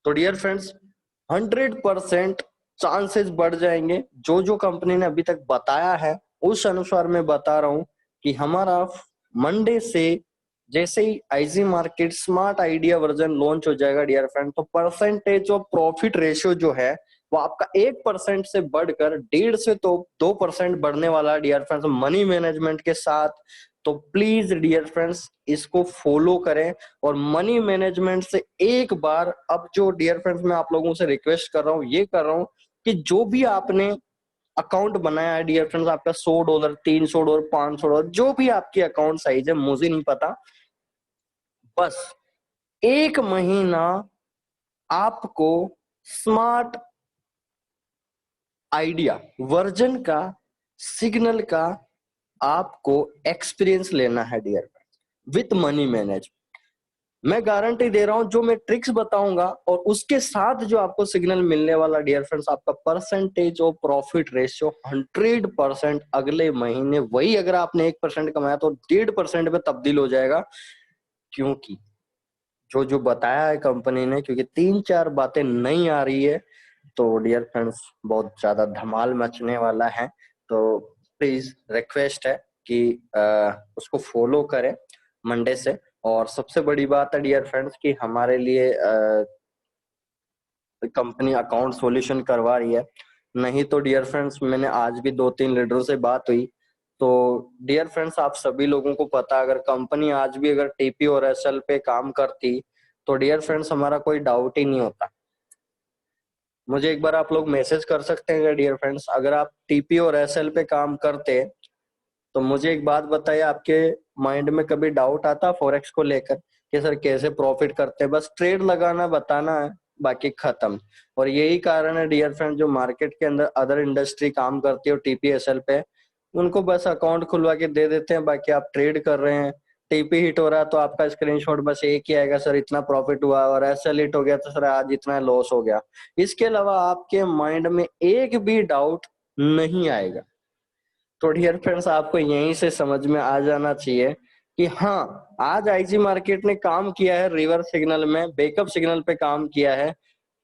तो dear friends 100% chances बढ़ जाएंगे। जो जो कंपनी ने अभी तक बताया है उस अनुसार मैं बता रहा हूं कि हमारा मंडे से जैसे ही IG market smart idea version launch हो जाएगा डियर फ्रेंड, तो परसेंटेज ऑफ प्रॉफिट रेशियो जो है वो आपका 1% से बढ़कर 1.5 से तो 2% बढ़ने वाला है डियर फ्रेंड्स मनी मैनेजमेंट के साथ। तो प्लीज डियर फ्रेंड्स इसको फॉलो करें और मनी मैनेजमेंट से एक बार, अब जो डियर फ्रेंड्स मैं आप लोगों से रिक्वेस्ट कर रहा हूँ, ये कर रहा हूँ कि जो भी आपने अकाउंट बनाया है डियर फ्रेंड्स, आपका $100, $300, $500, जो भी आपकी अकाउंट साइज है मुझे नहीं पता, बस 1 महीना आपको स्मार्ट आइडिया वर्जन का सिग्नल का आपको एक्सपीरियंस लेना है dear friends with money management. मैं गारंटी दे रहा हूं जो मैं ट्रिक्स बताऊंगा और उसके साथ जो आपको सिग्नल मिलने वाला डियर फ्रेंड्स, आपका परसेंटेज ऑफ प्रॉफिट रेशियो 100% अगले महीने, वही अगर आपने 1% कमाया तो 1.5% पे तब्दील हो जाएगा। क्योंकि जो जो बताया है कंपनी ने, क्योंकि 3-4 बातें नहीं आ रही है, तो डियर फ्रेंड्स बहुत ज्यादा धमाल मचने वाला है। तो प्लीज रिक्वेस्ट है कि उसको फॉलो करें मंडे से। और सबसे बड़ी बात है डियर फ्रेंड्स कि हमारे लिए कंपनी अकाउंट सॉल्यूशन करवा रही है। नहीं तो डियर फ्रेंड्स मैंने आज भी 2-3 लीडरों से बात हुई, तो डियर फ्रेंड्स आप सभी लोगों को पता, अगर कंपनी आज भी अगर टीपी और एसएल पे काम करती तो डियर फ्रेंड्स हमारा कोई डाउट ही नहीं होता। मुझे एक बार आप लोग मैसेज कर सकते हैं डियर फ्रेंड्स, अगर आप टीपी और एसएल पे काम करते तो मुझे एक बात बताइए, आपके माइंड में कभी डाउट आता फॉरेक्स को लेकर कि सर कैसे प्रॉफिट करते हैं? बस ट्रेड लगाना बताना है, बाकी खत्म। और यही कारण है डियर फ्रेंड जो मार्केट के अंदर अदर इंडस्ट्री काम करती है टीपीएसएल पे, उनको बस अकाउंट खुलवा के दे देते हैं, बाकी आप ट्रेड कर रहे हैं, टीपी हिट हो रहा है तो आपका स्क्रीनशॉट बस एक ही आएगा, सर इतना प्रॉफिट हुआ, और एसएल हिट हो गया तो सर आज इतना लॉस हो गया। इसके अलावा आपके माइंड में एक भी डाउट नहीं आएगा। तो डियर फ्रेंड्स आपको यहीं से समझ में आ जाना चाहिए कि हाँ, आज आईजी मार्केट ने काम किया है रिवर्स सिग्नल में, बैकअप सिग्नल पे काम किया है,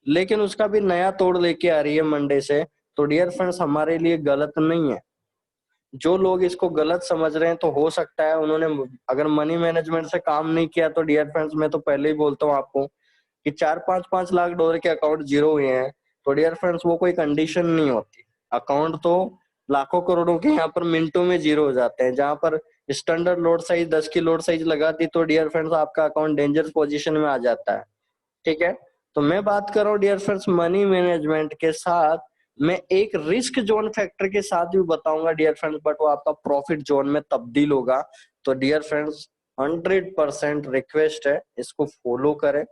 लेकिन उसका भी नया तोड़ लेके आ रही है मंडे से। तो डियर फ्रेंड्स हमारे लिए गलत नहीं है। जो लोग इसको गलत समझ रहे हैं तो हो सकता है उन्होंने अगर मनी मैनेजमेंट से काम नहीं किया, तो डियर फ्रेंड्स मैं तो पहले ही बोलता हूँ आपको कि 4-5-5 लाख डॉलर के अकाउंट जीरो हुए हैं, तो डियर फ्रेंड्स वो कोई कंडीशन नहीं होती। अकाउंट तो लाखों करोड़ों के यहाँ पर मिनटों में जीरो हो जाते हैं। जहां पर स्टैंडर्ड लोड साइज 10 की लोड साइज लगा दी तो डियर फ्रेंड्स आपका अकाउंट डेंजरस पोजीशन में आ जाता है। ठीक है, तो मैं बात कर रहा हूँ डियर फ्रेंड्स मनी मैनेजमेंट के साथ, मैं एक रिस्क जोन फैक्टर के साथ भी बताऊंगा डियर फ्रेंड्स, बट वो आपका प्रॉफिट जोन में तब्दील होगा। तो डियर फ्रेंड्स 100% रिक्वेस्ट है इसको फॉलो करें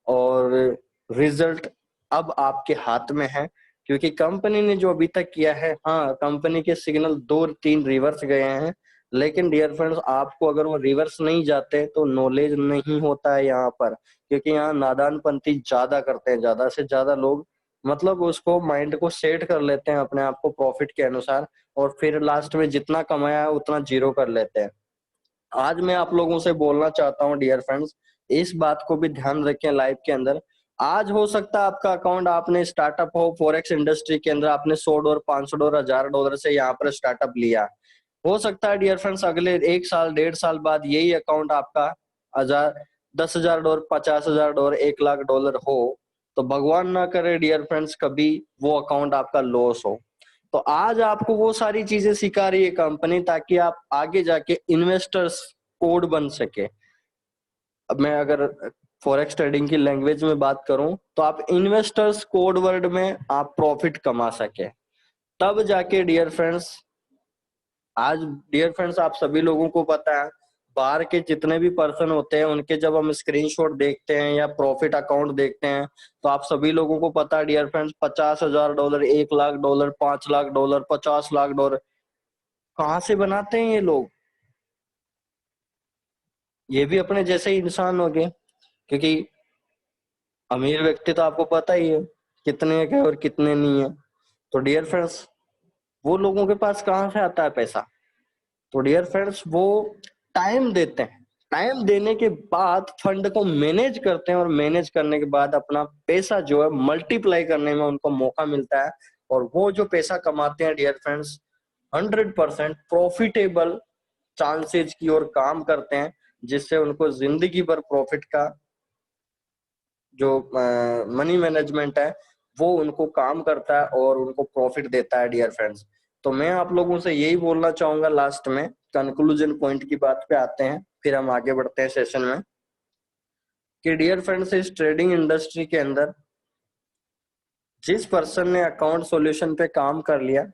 और रिजल्ट अब आपके हाथ में है। क्योंकि कंपनी ने जो अभी तक किया है, हाँ कंपनी के सिग्नल 2-3 रिवर्स गए हैं, लेकिन डियर फ्रेंड्स आपको अगर वो रिवर्स नहीं जाते तो नॉलेज नहीं होता है यहाँ पर, क्योंकि यहाँ नादानपंथी ज्यादा करते हैं, ज्यादा से ज्यादा लोग मतलब उसको माइंड को सेट कर लेते हैं अपने आप को प्रॉफिट के अनुसार, और फिर लास्ट में जितना कमाया है उतना जीरो कर लेते हैं। आज मैं आप लोगों से बोलना चाहता हूँ डियर फ्रेंड्स, इस बात को भी ध्यान रखें लाइफ के अंदर। आज हो सकता है आपका अकाउंट, आपने स्टार्टअप हो फॉरेक्स इंडस्ट्री के अंदर, आपने $100, $500, $1000 से यहाँ पर स्टार्टअप लिया, हो सकता है डियर फ्रेंड्स अगले 1 साल 1.5 साल बाद यही अकाउंट आपका 10,000 $10,000, $50,000, $1,00,000 हो, तो भगवान ना करे डियर फ्रेंड्स कभी वो अकाउंट आपका लॉस हो। तो आज आपको वो सारी चीजें सिखा रही है कंपनी ताकि आप आगे जाके इन्वेस्टर्स कोड बन सके। अब मैं अगर फॉरेक्स ट्रेडिंग की लैंग्वेज में बात करूं तो आप इन्वेस्टर्स कोड वर्ड में आप प्रॉफिट कमा सके, तब जाके डियर फ्रेंड्स, आज डियर फ्रेंड्स आप सभी लोगों को पता है बाहर के जितने भी पर्सन होते हैं उनके जब हम स्क्रीनशॉट देखते हैं या प्रॉफिट अकाउंट देखते हैं, तो आप सभी लोगों को पता है डियर फ्रेंड्स $50,000, $1,00,000, $5,00,000, $50,00,000 कहाँ से बनाते हैं ये लोग? ये भी अपने जैसे ही इंसान हो गए, क्योंकि अमीर व्यक्ति तो आपको पता ही है कितने के और कितने नहीं है। तो डियर फ्रेंड्स वो लोगों के पास कहाँ से आता है पैसा? तो डियर फ्रेंड्स वो टाइम देते हैं, टाइम देने के बाद फंड को मैनेज करते हैं और मैनेज करने के बाद अपना पैसा जो है मल्टीप्लाई करने में उनको मौका मिलता है, और वो जो पैसा कमाते हैं डियर फ्रेंड्स 100% प्रॉफिटेबल चांसेज की ओर काम करते हैं, जिससे उनको जिंदगी भर प्रॉफिट का जो मनी मैनेजमेंट है वो उनको काम करता है और उनको प्रॉफिट देता है डियर फ्रेंड्स। तो मैं आप लोगों से यही बोलना चाहूंगा, लास्ट में कंक्लूजन पॉइंट की बात पे आते हैं, फिर हम आगे बढ़ते हैं सेशन में, कि डियर फ्रेंड्स इस ट्रेडिंग इंडस्ट्री के अंदर जिस पर्सन ने अकाउंट सॉल्यूशन पे काम कर लिया,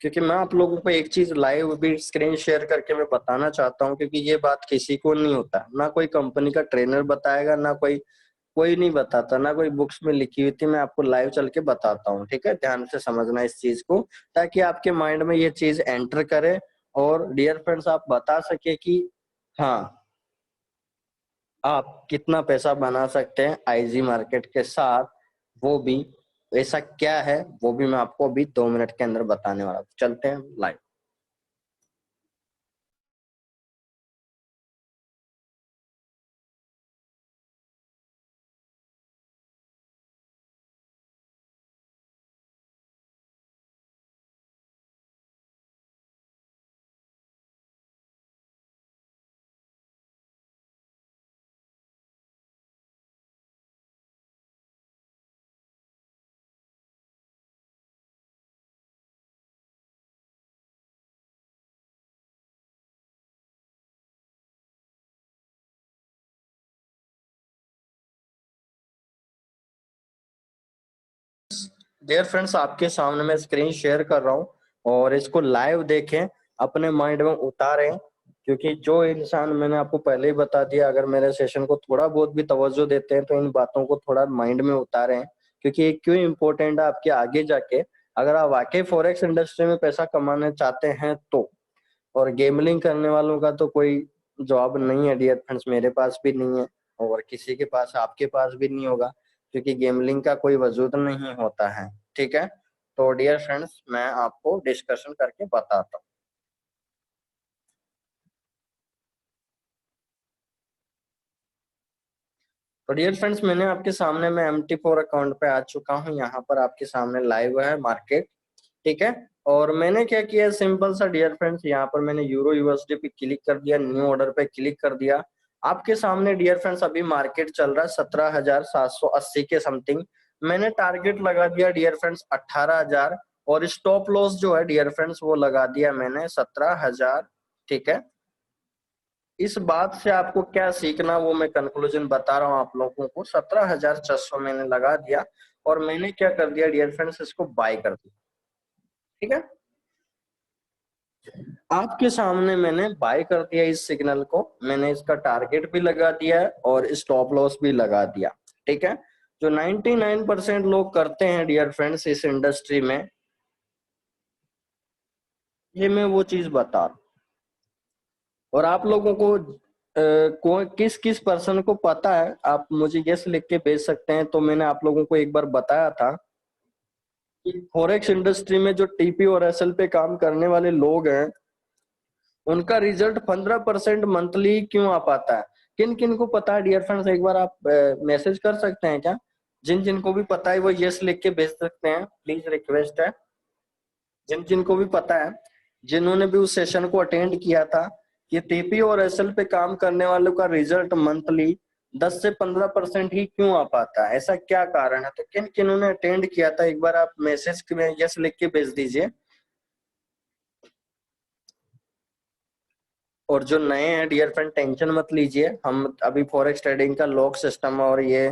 क्योंकि मैं आप लोगों को एक चीज लाइव भी स्क्रीन शेयर करके मैं बताना चाहता हूँ, क्योंकि ये बात किसी को नहीं होता, ना कोई कंपनी का ट्रेनर बताएगा, ना कोई कोई नहीं बताता, ना कोई बुक्स में लिखी हुई थी, मैं आपको लाइव चल के बताता हूँ। ठीक है, ध्यान से समझना इस चीज को, ताकि आपके माइंड में ये चीज एंटर करे और डियर फ्रेंड्स आप बता सके कि हाँ आप कितना पैसा बना सकते हैं आईजी मार्केट के साथ। वो भी ऐसा क्या है वो भी मैं आपको अभी 2 मिनट के अंदर बताने वाला हूँ। चलते हैं लाइव। डियर फ्रेंड्स आपके सामने मैं स्क्रीन शेयर कर रहा हूँ और इसको लाइव देखें, अपने माइंड में उतारें, क्योंकि जो इंसान, मैंने आपको पहले ही बता दिया, अगर मेरे सेशन को थोड़ा बहुत भी तवज्जो देते हैं तो इन बातों को थोड़ा माइंड में उतारें, क्योंकि ये क्यों इंपॉर्टेंट है आपके आगे जाके, अगर आप वाकई फॉरेक्स इंडस्ट्री में पैसा कमाना चाहते हैं तो। और गेमलिंग करने वालों का तो कोई जॉब नहीं है डियर फ्रेंड्स, मेरे पास भी नहीं है और किसी के पास, आपके पास भी नहीं होगा, क्योंकि गेमलिंग का कोई वजूद नहीं होता है। ठीक है, तो डियर फ्रेंड्स मैं आपको डिस्कशन करके बताता हूँ। तो डियर फ्रेंड्स मैंने आपके सामने, मैं MT4 अकाउंट पे आ चुका हूँ, यहाँ पर आपके सामने लाइव है मार्केट। ठीक है, और मैंने क्या किया, सिंपल सा डियर फ्रेंड्स, यहाँ पर मैंने यूरो यूएसडी पे क्लिक कर दिया, न्यू ऑर्डर पे क्लिक कर दिया। आपके सामने डियर फ्रेंड्स अभी मार्केट चल रहा है 17,780 के समथिंग। मैंने टारगेट लगा दिया डियर फ्रेंड्स 18,000, और स्टॉप लॉस जो है डियर फ्रेंड्स वो लगा दिया मैंने 17,000। ठीक है, इस बात से आपको क्या सीखना वो मैं कंक्लूजन बता रहा हूँ आप लोगों को। 17,600 मैंने लगा दिया और मैंने क्या कर दिया डियर फ्रेंड्स, इसको बाय कर दिया। ठीक है, आपके सामने मैंने बाय कर दिया इस सिग्नल को, मैंने इसका टारगेट भी लगा दिया है और स्टॉप लॉस भी लगा दिया। ठीक है, जो 99% लोग करते हैं डियर फ्रेंड्स इस इंडस्ट्री में, ये मैं वो चीज बता रहा हूं। और आप लोगों को किस किस पर्सन को पता है, आप मुझे यस लिख के भेज सकते हैं। तो मैंने आप लोगों को एक बार बताया था कि फॉरेक्स इंडस्ट्री में जो टीपी और एसएल पे काम करने वाले लोग हैं, उनका रिजल्ट 15% मंथली क्यों आ पाता है। किन किन को पता है डियर फ्रेंड्स, एक बार आप मैसेज कर सकते हैं क्या? जिन जिन को भी पता है वो यस लिख के भेज सकते हैं, प्लीज रिक्वेस्ट है। जिन जिन को भी पता है, जिन्होंने भी उस सेशन को अटेंड किया था, कि टीपी और एसएल पे काम करने वालों का रिजल्ट मंथली 10 से 15% ही क्यों आ पाता है, ऐसा क्या कारण है। तो किन किन्होंने अटेंड किया था, एक बार आप मैसेज में यस लिख के भेज दीजिए। और जो नए हैं डियर फ्रेंड, टेंशन मत लीजिए, हम अभी फॉरेक्स ट्रेडिंग का लॉक सिस्टम और ये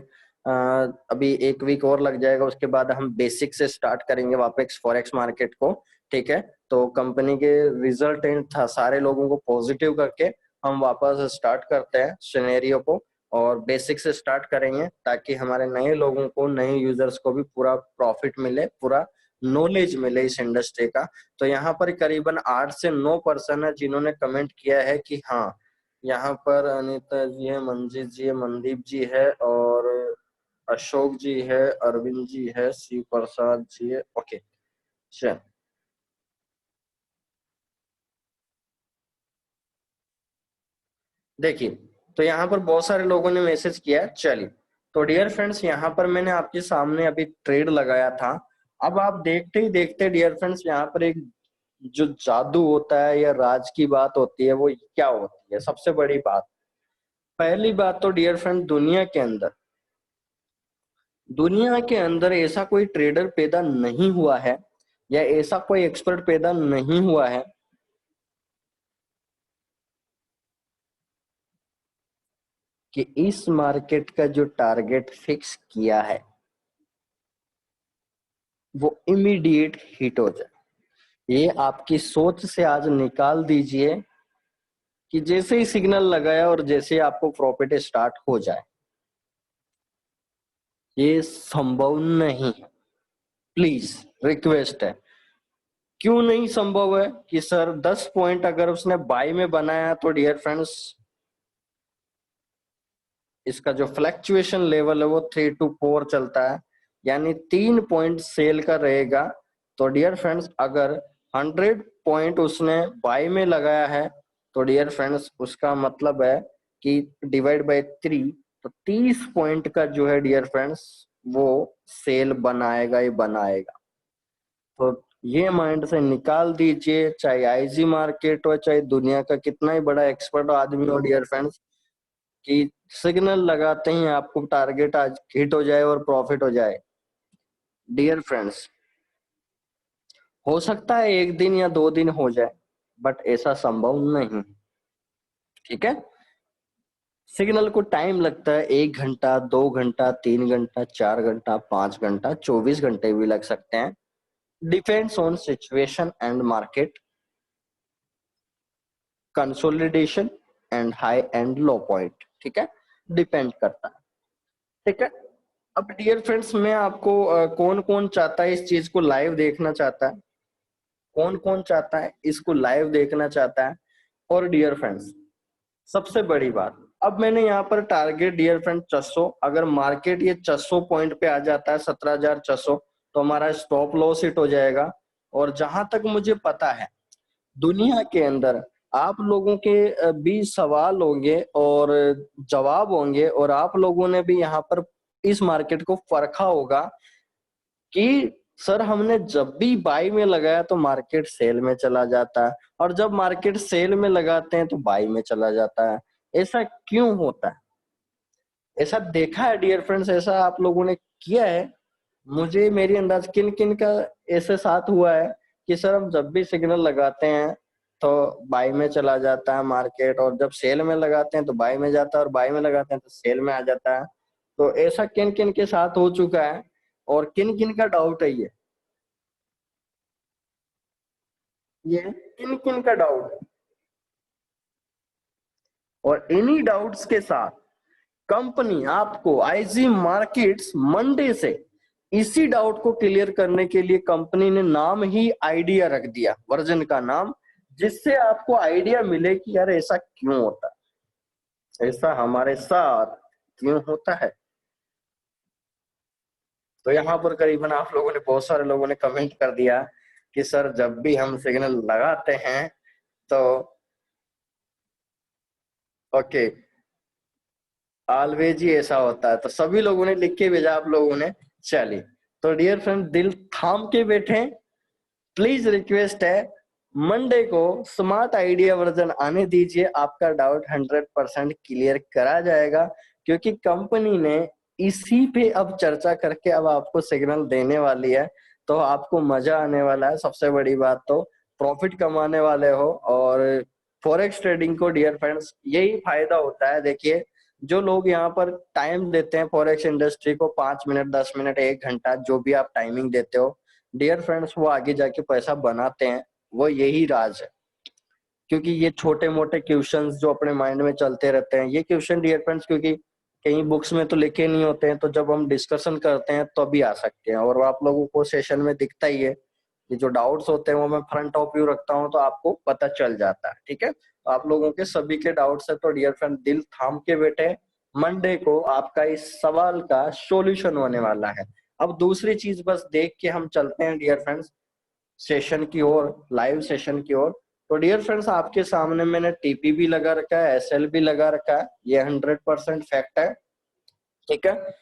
अभी 1 वीक और लग जाएगा, उसके बाद हम बेसिक से स्टार्ट करेंगे वापस फॉरेक्स मार्केट को। ठीक है, तो कंपनी के रिजल्ट एंड था सारे लोगों को पॉजिटिव करके हम वापस स्टार्ट करते हैं सिनेरियो को, और बेसिक से स्टार्ट करेंगे, ताकि हमारे नए लोगों को, नए यूजर्स को भी पूरा प्रॉफिट मिले, पूरा नॉलेज मिले इस इंडस्ट्री का। तो यहाँ पर करीबन 8 से 9 पर्सन है जिन्होंने कमेंट किया है कि हाँ, यहाँ पर अनीता जी है, मंजीत जी है, मनदीप जी है, और अशोक जी है, अरविंद जी है, शिव प्रसाद जी है। ओके, चल। देखिए, तो यहाँ पर बहुत सारे लोगों ने मैसेज किया है। चलिए, तो डियर फ्रेंड्स, यहाँ पर मैंने आपके सामने अभी ट्रेड लगाया था। अब आप देखते ही देखते डियर फ्रेंड्स, यहाँ पर एक जो जादू होता है या राज की बात होती है, वो क्या होती है? सबसे बड़ी बात, पहली बात तो डियर फ्रेंड, दुनिया के अंदर ऐसा कोई ट्रेडर पैदा नहीं हुआ है या ऐसा कोई एक्सपर्ट पैदा नहीं हुआ है कि इस मार्केट का जो टारगेट फिक्स किया है वो इमीडिएट हिट हो जाए। ये आपकी सोच से आज निकाल दीजिए कि जैसे ही सिग्नल लगाया और जैसे ही आपको प्रॉफिट स्टार्ट हो जाए, ये संभव नहीं है। प्लीज रिक्वेस्ट है। क्यों नहीं संभव है? कि सर 10 पॉइंट अगर उसने बाय में बनाया तो डियर फ्रेंड्स, इसका जो फ्लैक्चुएशन लेवल है वो 3 to 4 चलता है, यानी 3 पॉइंट सेल का रहेगा। तो डियर फ्रेंड्स, अगर 100 पॉइंट उसने बाय में लगाया है तो डियर फ्रेंड्स उसका मतलब है कि डिवाइड बाय 3, तो 30 पॉइंट का जो है डियर फ्रेंड्स वो सेल बनाएगा ही बनाएगा। तो ये माइंड से निकाल दीजिए, चाहे आईजी मार्केट हो, चाहे दुनिया का कितना ही बड़ा एक्सपर्ट आदमी हो डियर फ्रेंड्स, कि सिग्नल लगाते ही आपको टारगेट आज हिट हो जाए और प्रॉफिट हो जाए। डियर फ्रेंड्स, हो सकता है 1 दिन या 2 दिन हो जाए, बट ऐसा संभव नहीं। ठीक है, सिग्नल को टाइम लगता है, 1 घंटा, 2 घंटा, 3 घंटा, 4 घंटा, 5 घंटा, 24 घंटे भी लग सकते हैं। Depends on situation and market consolidation and high and low point. ठीक है, डिपेंड करता है। ठीक है, अब डियर फ्रेंड्स, मैं आपको कौन कौन चाहता है इस चीज को लाइव देखना चाहता है, कौन कौन चाहता है इसको लाइव देखना चाहता है? और डियर फ्रेंड्स, सबसे बड़ी बात, अब मैंने यहाँ पर टारगेट डियर फ्रेंड 600, अगर मार्केट ये 600 पॉइंट पे आ जाता है, 17,600, तो हमारा स्टॉप लॉस हिट हो जाएगा। और जहां तक मुझे पता है, दुनिया के अंदर आप लोगों के भी सवाल होंगे और जवाब होंगे, और आप लोगों ने भी यहाँ पर इस मार्केट को परखा होगा कि सर हमने जब भी बाई में लगाया तो मार्केट सेल में चला जाता है, और जब मार्केट सेल में लगाते हैं तो बाई में चला जाता है। ऐसा क्यों होता है? ऐसा देखा है डियर फ्रेंड्स, ऐसा आप लोगों ने किया है? मुझे मेरी अंदाज किन किन का ऐसे साथ हुआ है कि सर हम जब भी सिग्नल लगाते हैं तो बाई में चला जाता है मार्केट, और जब सेल में लगाते हैं तो बाई में जाता है, और बाई में लगाते हैं तो सेल में आ जाता है। तो ऐसा किन किन के साथ हो चुका है और किन किन का डाउट है ये किन किन का डाउट है? और इन्हीं डाउट्स के साथ कंपनी आपको आईजी मार्केट्स मंडे से इसी डाउट को क्लियर करने के लिए कंपनी ने नाम ही आइडिया रख दिया, वर्जन का नाम, जिससे आपको आइडिया मिले कि यार ऐसा क्यों होता है, ऐसा हमारे साथ क्यों होता है। तो यहाँ पर करीबन आप लोगों ने, बहुत सारे लोगों ने कमेंट कर दिया कि सर जब भी हम सिग्नल लगाते हैं तो ओके, ऑलवेज ही ऐसा होता है। तो सभी लोगों ने लिख के भेजा आप लोगों ने। चलिए, तो डियर फ्रेंड, दिल थाम के बैठे, प्लीज रिक्वेस्ट है, मंडे को स्मार्ट आइडिया वर्जन आने दीजिए, आपका डाउट 100% क्लियर करा जाएगा, क्योंकि कंपनी ने इसी पे अब चर्चा करके अब आपको सिग्नल देने वाली है। तो आपको मजा आने वाला है। सबसे बड़ी बात तो प्रॉफिट कमाने वाले हो। और फॉरेक्स ट्रेडिंग को डियर फ्रेंड्स यही फायदा होता है। देखिए, जो लोग यहाँ पर टाइम देते हैं फॉरेक्स इंडस्ट्री को, 5 मिनट, 10 मिनट, 1 घंटा, जो भी आप टाइमिंग देते हो डियर फ्रेंड्स, वो आगे जाके पैसा बनाते हैं। वो यही राज है। क्योंकि ये छोटे मोटे क्वेश्चंस जो अपने माइंड में चलते रहते हैं, ये क्वेश्चन डियर फ्रेंड्स क्योंकि कहीं बुक्स में तो लिखे नहीं होते हैं, तो जब हम डिस्कशन करते हैं तो भी आ सकते हैं। और आप लोगों को सेशन में दिखता ही है कि जो डाउट्स होते हैं वो मैं फ्रंट ऑफ व्यू रखता हूँ, तो आपको पता चल जाता है। ठीक है, तो आप लोगों के सभी के डाउट्स है, तो डियर फ्रेंड दिल थाम के बैठे, मंडे को आपका इस सवाल का सॉल्यूशन होने वाला है। अब दूसरी चीज बस देख के हम चलते हैं डियर फ्रेंड्स सेशन की ओर, लाइव सेशन की ओर। तो डियर फ्रेंड्स आपके सामने मैंने टीपी भी लगा रखा है, एसएल भी लगा रखा है, ये 100% फैक्ट है, ठीक है।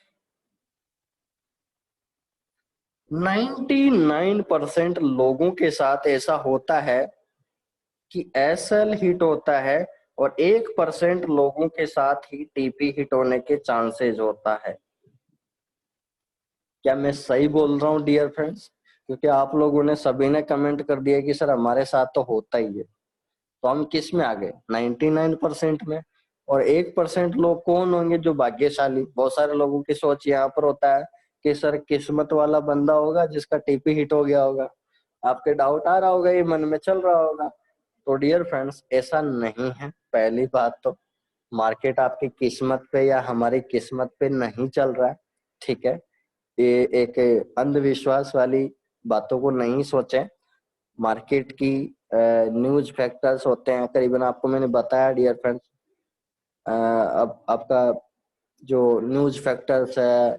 99% लोगों के साथ ऐसा होता है कि एसएल हिट होता है और 1% लोगों के साथ ही टीपी हिट होने के चांसेस होता है। क्या मैं सही बोल रहा हूँ डियर फ्रेंड्स? क्योंकि आप लोगों ने सभी ने कमेंट कर दिया कि सर हमारे साथ तो होता ही है, तो हम किस में आ गए? 99% में। और 1% लोग कौन होंगे जो भाग्यशाली? बहुत सारे लोगों की सोच यहाँ पर होता है कि सर किस्मत वाला बंदा होगा जिसका टीपी हिट हो गया होगा। आपके डाउट आ रहा होगा, ये मन में चल रहा होगा। तो डियर फ्रेंड्स ऐसा नहीं है। पहली बात तो मार्केट आपकी किस्मत पे या हमारी किस्मत पे नहीं चल रहा है, ठीक है। ये एक अंधविश्वास वाली बातों को नहीं सोचें। मार्केट की न्यूज फैक्टर्स होते हैं, करीबन आपको मैंने बताया डियर फ्रेंड्स। अब आपका जो न्यूज फैक्टर्स है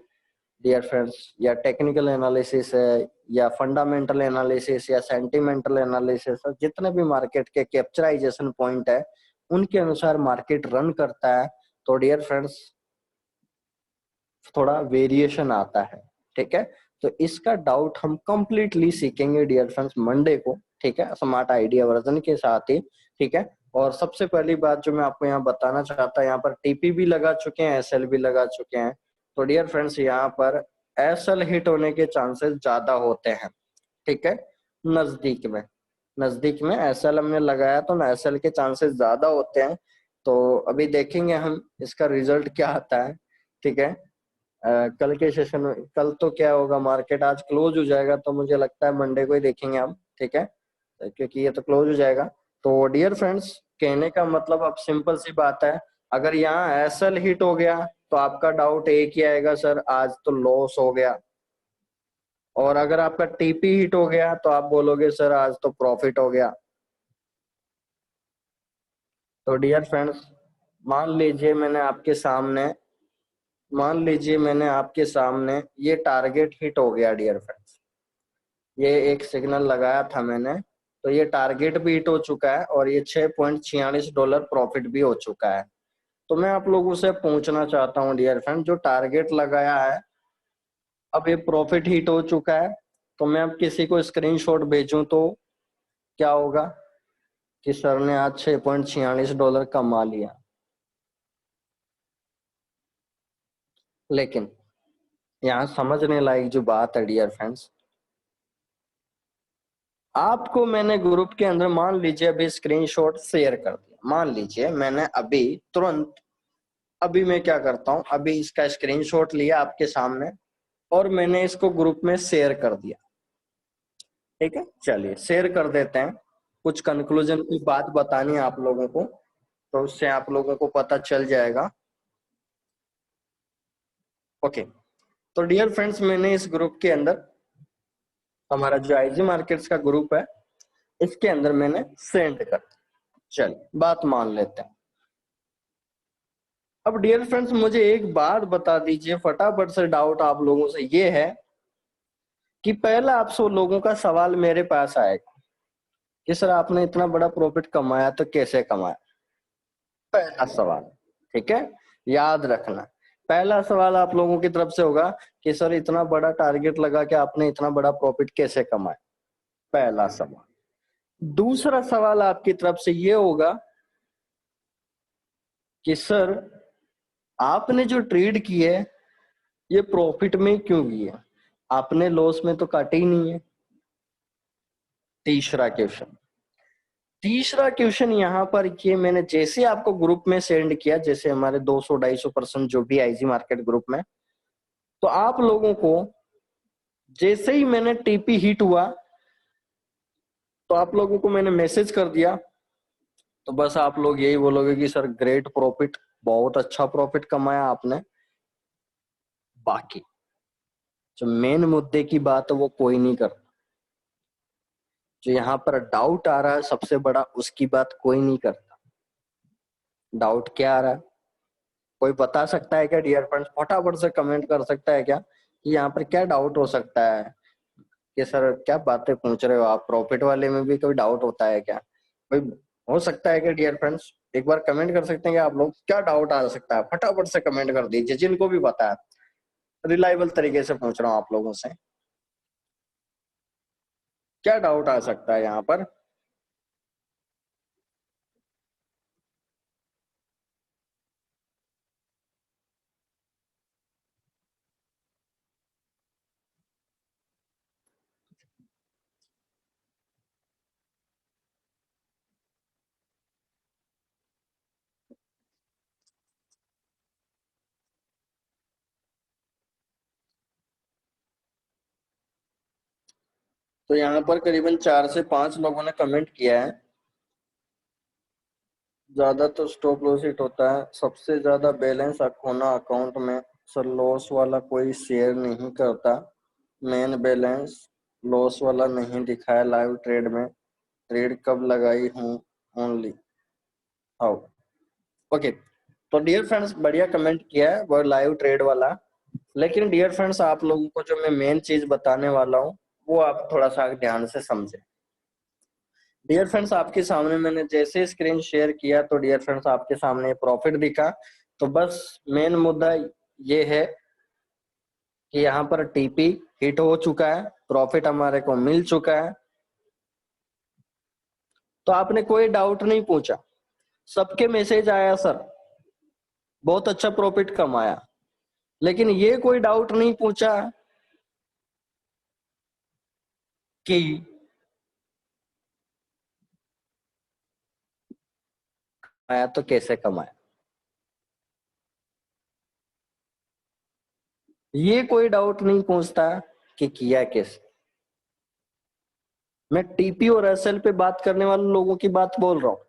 डियर फ्रेंड्स, या टेक्निकल एनालिसिस है, या फंडामेंटल एनालिसिस, या सेंटिमेंटल एनालिसिस है, जितने भी मार्केट के कैप्चराइजेशन पॉइंट है उनके अनुसार मार्केट रन करता है। तो डियर फ्रेंड्स थोड़ा वेरिएशन आता है, ठीक है। तो इसका डाउट हम कंप्लीटली सीखेंगे डियर फ्रेंड्स मंडे को, ठीक है, स्मार्ट आइडिया वर्जन के साथ ही, ठीक है। और सबसे पहली बात जो मैं आपको यहाँ बताना चाहता हूँ, यहाँ पर टीपी भी लगा चुके हैं, एसएल भी लगा चुके हैं। तो डियर फ्रेंड्स यहाँ पर एसएल हिट होने के चांसेस ज्यादा होते हैं, ठीक है। नजदीक में नजदीक में एसएल हमने लगाया तो ना एसएल के चांसेस ज्यादा होते हैं। तो अभी देखेंगे हम इसका रिजल्ट क्या आता है, ठीक है। कल के सेशन में, कल तो क्या होगा, मार्केट आज क्लोज हो जाएगा, तो मुझे लगता है मंडे को ही देखेंगे हम, ठीक है, क्योंकि ये तो क्लोज हो जाएगा। तो डियर फ्रेंड्स कहने का मतलब अब सिंपल सी बात है, अगर यहाँ एसएल हिट हो गया तो आपका डाउट एक ही आएगा, सर आज तो लॉस हो गया। और अगर आपका टीपी हिट हो गया तो आप बोलोगे सर आज तो प्रॉफिट हो गया। तो डियर फ्रेंड्स मान लीजिए मैंने आपके सामने मान लीजिए मैंने आपके सामने ये टारगेट हिट हो गया डियर फ्रेंड्स, ये एक सिग्नल लगाया था मैंने, तो ये टारगेट भी हिट हो चुका है और ये $6.46 प्रॉफिट भी हो चुका है। तो मैं आप लोगों से पूछना चाहता हूँ डियर फ्रेंड, जो टारगेट लगाया है अब ये प्रॉफिट हिट हो चुका है, तो मैं अब किसी को स्क्रीनशॉट भेजूं तो क्या होगा कि सर ने आज $6.46 कमा लिया। लेकिन यहाँ समझने लायक जो बात है डियर फ्रेंड्स, आपको मैंने ग्रुप के अंदर मान लीजिए अभी स्क्रीनशॉट शेयर कर दिया, मान लीजिए मैंने अभी तुरंत, अभी मैं क्या करता हूं, अभी इसका स्क्रीनशॉट लिया आपके सामने और मैंने इसको ग्रुप में शेयर कर दिया, ठीक है। चलिए शेयर कर देते हैं, कुछ कंक्लूजन की बात बतानी है आप लोगों को, तो उससे आप लोगों को पता चल जाएगा। ओके, तो डियर फ्रेंड्स मैंने इस ग्रुप के अंदर, हमारा जो आईजी मार्केट्स का ग्रुप है, इसके अंदर मैंने सेंड कर, चलिए बात मान लेते हैं। अब डियर फ्रेंड्स मुझे एक बात बता दीजिए, फटाफट से डाउट आप लोगों से ये है कि पहला आप सौ लोगों का सवाल मेरे पास आएगा कि सर आपने इतना बड़ा प्रॉफिट कमाया तो कैसे कमाया? पहला सवाल, ठीक है, याद रखना। पहला सवाल आप लोगों की तरफ से होगा कि सर इतना बड़ा टारगेट लगा के आपने इतना बड़ा प्रॉफिट कैसे कमाया? पहला सवाल। दूसरा सवाल आपकी तरफ से ये होगा कि सर आपने जो ट्रेड किए ये प्रॉफिट में क्यों किए, आपने लॉस में तो काटे ही नहीं है। तीसरा क्वेश्चन यहाँ पर ये मैंने जैसे आपको ग्रुप में सेंड किया, जैसे हमारे 200-250% जो भी आईजी मार्केट ग्रुप में, तो आप लोगों को जैसे ही मैंने टीपी हिट हुआ तो आप लोगों को मैंने मैसेज कर दिया, तो बस आप लोग यही बोलोगे कि सर ग्रेट प्रॉफिट, बहुत अच्छा प्रॉफिट कमाया आपने। बाकी जो मेन मुद्दे की बात है वो कोई नहीं करता, जो यहाँ पर डाउट आ रहा है सबसे बड़ा, उसकी बात कोई नहीं करता। डाउट क्या आ रहा है कोई बता सकता है क्या डियर फ्रेंड्स? फटाफट से कमेंट कर सकता है क्या कि यहाँ पर क्या डाउट हो सकता है? कि सर क्या बातें पूछ रहे हो आप, प्रॉफिट वाले में भी कोई डाउट होता है क्या? कोई हो सकता है कि डियर फ्रेंड्स एक बार कमेंट कर सकते हैं कि आप लोग क्या डाउट आ सकता है, फटाफट से कमेंट कर दीजिए जिनको भी पता है। रिलायबल तरीके से पूछ रहा हूँ आप लोगों से, क्या डाउट आ सकता है यहाँ पर। तो यहाँ पर करीबन 4 से 5 लोगों ने कमेंट किया है। ज्यादा तो स्टॉप लॉस हिट होता है, सबसे ज्यादा बैलेंस खोना अकाउंट में। सर लॉस वाला कोई शेयर नहीं करता, मेन बैलेंस लॉस वाला नहीं दिखाया लाइव ट्रेड में, ट्रेड कब लगाई हूँ ओनली हाउ। ओके, तो डियर फ्रेंड्स बढ़िया कमेंट किया है वो लाइव ट्रेड वाला। लेकिन डियर फ्रेंड्स आप लोगों को जो मैं मेन चीज बताने वाला हूँ वो आप थोड़ा सा ध्यान से समझे। डियर फ्रेंड्स आपके सामने मैंने जैसे स्क्रीन शेयर किया तो डियर फ्रेंड्स आपके सामने प्रॉफिट दिखा। तो बस मेन मुद्दा ये है कि यहाँ पर टीपी हिट हो चुका है, प्रॉफिट हमारे को मिल चुका है। तो आपने कोई डाउट नहीं पूछा, सबके मैसेज आया सर बहुत अच्छा प्रॉफिट कमाया, लेकिन ये कोई डाउट नहीं पूछा कि कमाया तो कैसे कमाया। ये कोई डाउट नहीं पूछता कि किया कैसे। मैं टीपी और एसएल पे बात करने वाले लोगों की बात बोल रहा हूं।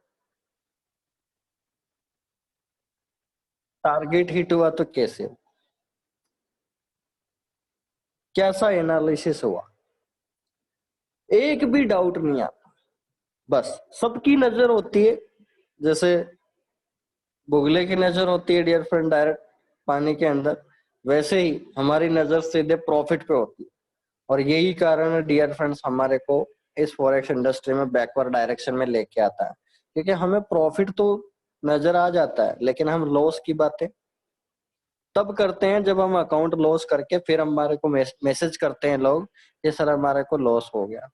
टारगेट हिट हुआ तो कैसे, कैसा एनालिसिस हुआ, एक भी डाउट नहीं आता। बस सबकी नजर होती है जैसे बुगले की नजर होती है डियर फ्रेंड डायरेक्ट पानी के अंदर, वैसे ही हमारी नजर सीधे प्रॉफिट पे होती है। और यही कारण है डियर फ्रेंड्स हमारे को इस फॉरेक्स इंडस्ट्री में बैकवर्ड डायरेक्शन में लेके आता है, क्योंकि हमें प्रॉफिट तो नजर आ जाता है लेकिन हम लॉस की बातें तब करते हैं जब हम अकाउंट लॉस करके फिर हमारे को मैसेज करते हैं लोग कि सर हमारे को लॉस हो गया।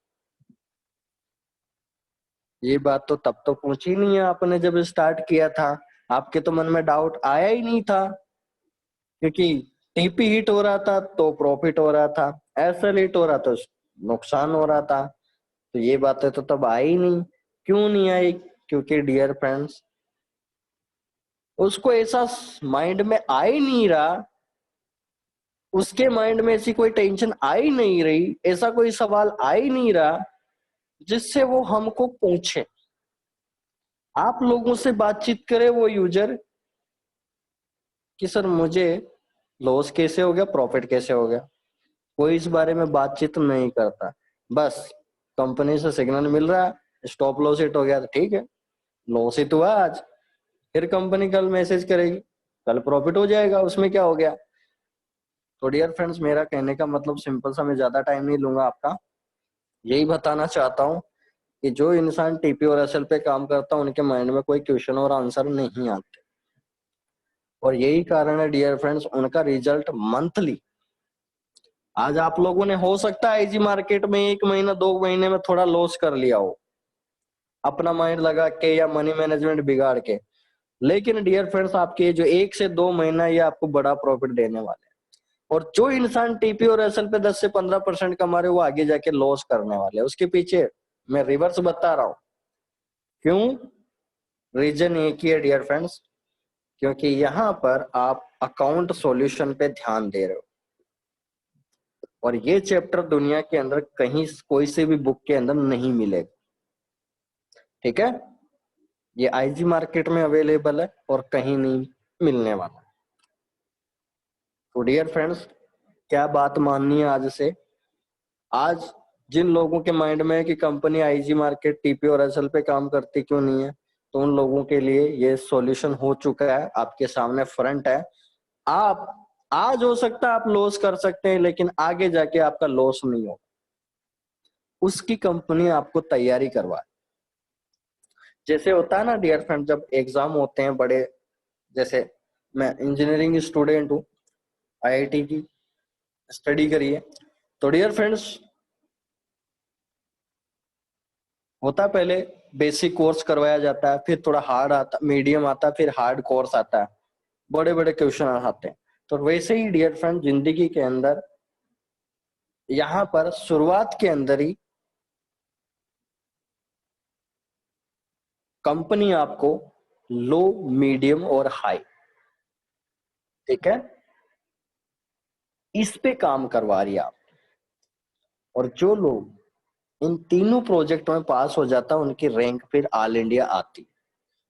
ये बात तो तब तो पूछी नहीं है आपने जब स्टार्ट किया था, आपके तो मन में डाउट आया ही नहीं था, क्योंकि टीपी हिट हो रहा था तो प्रॉफिट हो रहा था, एसएल हिट हो रहा तो नुकसान हो रहा था। तो ये बातें तो तब आई ही नहीं। क्यों नहीं आई, क्योंकि डियर फ्रेंड्स उसको ऐसा माइंड में आ ही नहीं रहा, उसके माइंड में ऐसी कोई टेंशन आ ही नहीं रही, ऐसा कोई सवाल आ ही नहीं रहा जिससे वो हमको पूछे। आप लोगों से बातचीत करे वो यूजर कि सर मुझे लॉस कैसे हो गया, प्रॉफिट कैसे हो गया, कोई इस बारे में बातचीत नहीं करता। बस कंपनी से सिग्नल मिल रहा है, स्टॉप लॉस हिट हो गया तो ठीक है, लॉस हिट हुआ आज, फिर कंपनी कल मैसेज करेगी कल प्रॉफिट हो जाएगा, उसमें क्या हो गया। तो डियर फ्रेंड्स मेरा कहने का मतलब सिंपल सा, मैं ज्यादा टाइम नहीं लूंगा आपका, यही बताना चाहता हूँ कि जो इंसान टीपी और एसएल पे काम करता है उनके माइंड में कोई क्वेश्चन और आंसर नहीं आते, और यही कारण है डियर फ्रेंड्स उनका रिजल्ट मंथली। आज आप लोगों ने हो सकता है आईजी मार्केट में 1 महीना 2 महीने में थोड़ा लॉस कर लिया हो अपना माइंड लगा के या मनी मैनेजमेंट बिगाड़ के, लेकिन डियर फ्रेंड्स आपके जो 1 से 2 महीना ये आपको बड़ा प्रॉफिट देने वाले हैं। और जो इंसान टीपी और एसएल पे 10 से 15% कमा रहे वो आगे जाके लॉस करने वाले हैं। उसके पीछे मैं रिवर्स बता रहा हूँ क्यों, रीजन एक ही है डियर फ्रेंड्स, क्योंकि यहाँ पर आप अकाउंट सॉल्यूशन पे ध्यान दे रहे हो, और ये चैप्टर दुनिया के अंदर कहीं कोई से भी बुक के अंदर नहीं मिलेगा। ठीक है, ये आईजी मार्केट में अवेलेबल है और कहीं नहीं मिलने वाला। तो डियर फ्रेंड्स क्या बात माननी है आज से, आज जिन लोगों के माइंड में है कि कंपनी आईजी मार्केट टीपी और एसएल पे काम करती क्यों नहीं है, तो उन लोगों के लिए ये सॉल्यूशन हो चुका है, आपके सामने फ्रंट है। आप आज हो सकता है आप लॉस कर सकते हैं लेकिन आगे जाके आपका लॉस नहीं हो, उसकी कंपनी आपको तैयारी करवाए। जैसे होता है ना डियर फ्रेंड, जब एग्जाम होते हैं बड़े, जैसे मैं इंजीनियरिंग स्टूडेंट हूँ, आईआईटी की स्टडी करी है, तो डियर फ्रेंड्स होता है पहले बेसिक कोर्स करवाया जाता है, फिर थोड़ा हार्ड आता, मीडियम आता है, फिर हार्ड कोर्स आता है, बड़े बड़े क्वेश्चन आते हैं। तो वैसे ही डियर फ्रेंड जिंदगी के अंदर यहाँ पर शुरुआत के अंदर ही कंपनी आपको लो, मीडियम और हाई, ठीक है, इस पे काम करवा रही है आप। और जो लोग इन तीनों प्रोजेक्ट में पास हो जाता है उनकी रैंक फिर ऑल इंडिया आती।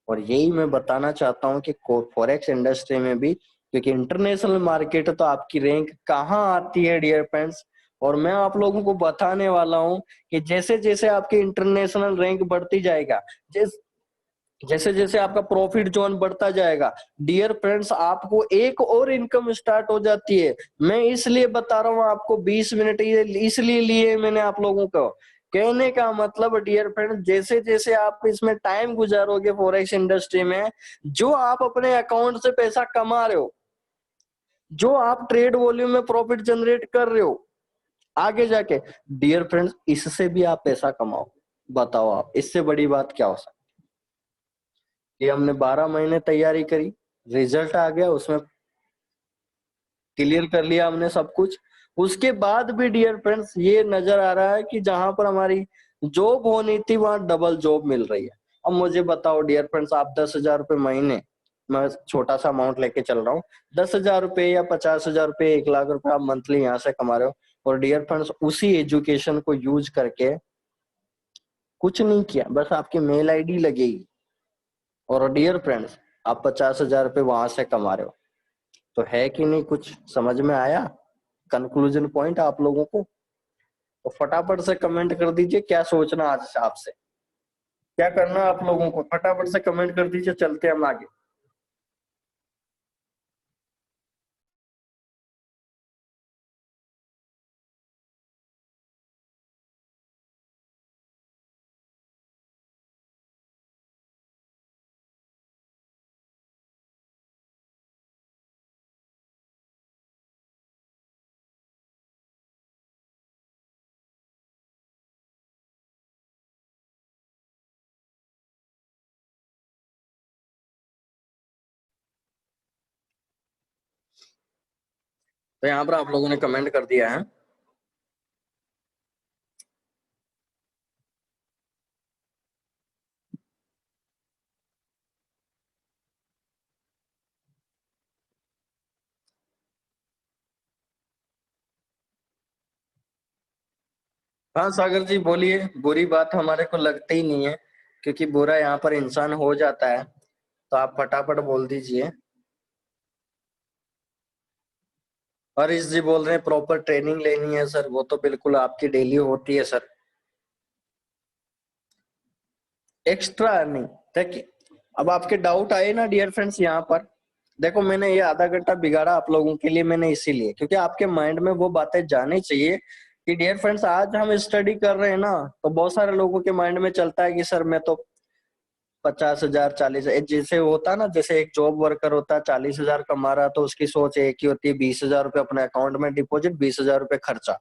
और यही मैं बताना चाहता हूँ कि फॉरेक्स इंडस्ट्री में भी, क्योंकि इंटरनेशनल मार्केट है, तो आपकी रैंक कहाँ आती है डियर फ्रेंड्स। और मैं आप लोगों को बताने वाला हूँ कि जैसे जैसे आपकी इंटरनेशनल रैंक बढ़ती जाएगा, जिस जैसे जैसे आपका प्रॉफिट जोन बढ़ता जाएगा, डियर फ्रेंड्स आपको एक और इनकम स्टार्ट हो जाती है। मैं इसलिए बता रहा हूँ आपको, 20 मिनट ये इसलिए लिए मैंने आप लोगों को। कहने का मतलब डियर फ्रेंड, जैसे जैसे आप इसमें टाइम गुजारोगे फॉरेक्स इंडस्ट्री में, जो आप अपने अकाउंट से पैसा कमा रहे हो, जो आप ट्रेड वॉल्यूम में प्रॉफिट जनरेट कर रहे हो, आगे जाके डियर फ्रेंड्स इससे भी आप पैसा कमाओ। बताओ आप, इससे बड़ी बात क्या हो सकती है। कि हमने 12 महीने तैयारी करी, रिजल्ट आ गया, उसमें क्लियर कर लिया हमने सब कुछ। उसके बाद भी डियर फ्रेंड्स ये नजर आ रहा है कि जहां पर हमारी जॉब होनी थी वहां डबल जॉब मिल रही है। अब मुझे बताओ डियर फ्रेंड्स, आप 10,000 रुपये महीने, मैं छोटा सा अमाउंट लेके चल रहा हूँ, 10,000 रुपये या 50,000 रुपये, 1 लाख रुपए आप मंथली यहाँ से कमा रहे हो। और डियर फ्रेंड्स उसी एजुकेशन को यूज करके कुछ नहीं किया, बस आपकी मेल आईडी लगेगी, और डियर फ्रेंड्स आप 50,000 रुपये वहां से कमा रहे हो। तो है कि नहीं, कुछ समझ में आया कंक्लूजन पॉइंट आप लोगों को? तो फटाफट से कमेंट कर दीजिए क्या सोचना आज आपसे, क्या करना आप लोगों को, फटाफट से कमेंट कर दीजिए, चलते हम आगे। तो यहाँ पर आप लोगों ने कमेंट कर दिया है। हाँ सागर जी बोलिए, बुरी बात हमारे को लगती ही नहीं है, क्योंकि बुरा यहाँ पर इंसान हो जाता है, तो आप फटाफट बोल दीजिए। हरीश जी बोल रहे हैं प्रॉपर ट्रेनिंग लेनी है सर, वो तो बिल्कुल आपकी डेली होती है सर। एक्स्ट्रा अर्निंग, देखिए अब आपके डाउट आए ना डियर फ्रेंड्स, यहाँ पर देखो मैंने ये आधा घंटा बिगाड़ा आप लोगों के लिए, मैंने इसीलिए क्योंकि आपके माइंड में वो बातें जानी चाहिए कि डियर फ्रेंड्स आज हम स्टडी कर रहे हैं ना, तो बहुत सारे लोगों के माइंड में चलता है कि सर मैं तो 50,000, 40,000, जैसे होता है ना, जैसे एक जॉब वर्कर होता है 40,000 कमा रहा है, तो उसकी सोच एक ही होती है, 20,000 रुपये अपने अकाउंट में डिपॉजिट, 20,000 रुपये खर्चा,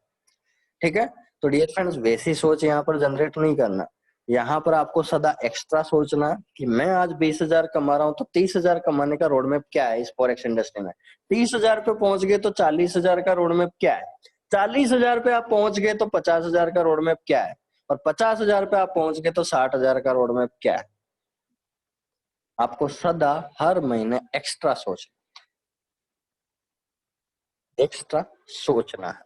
ठीक है। तो डियर फ्रेंड्स वैसी सोच यहाँ पर जनरेट नहीं करना। यहाँ पर आपको सदा एक्स्ट्रा सोचना कि मैं आज 20,000 कमा रहा हूँ, तो 30,000 कमाने का रोड मैप क्या है इस फॉरेक्स इंडस्ट्री में। 30,000 पे पहुंच गए तो 40,000 का रोड मैप क्या है। 40,000 पे आप पहुंच गए तो 50,000 का रोड मैप क्या है। और 50,000 पे आप पहुंच गए तो 60,000 का रोड मैप क्या है। आपको सदा हर महीने एक्स्ट्रा सोचना है।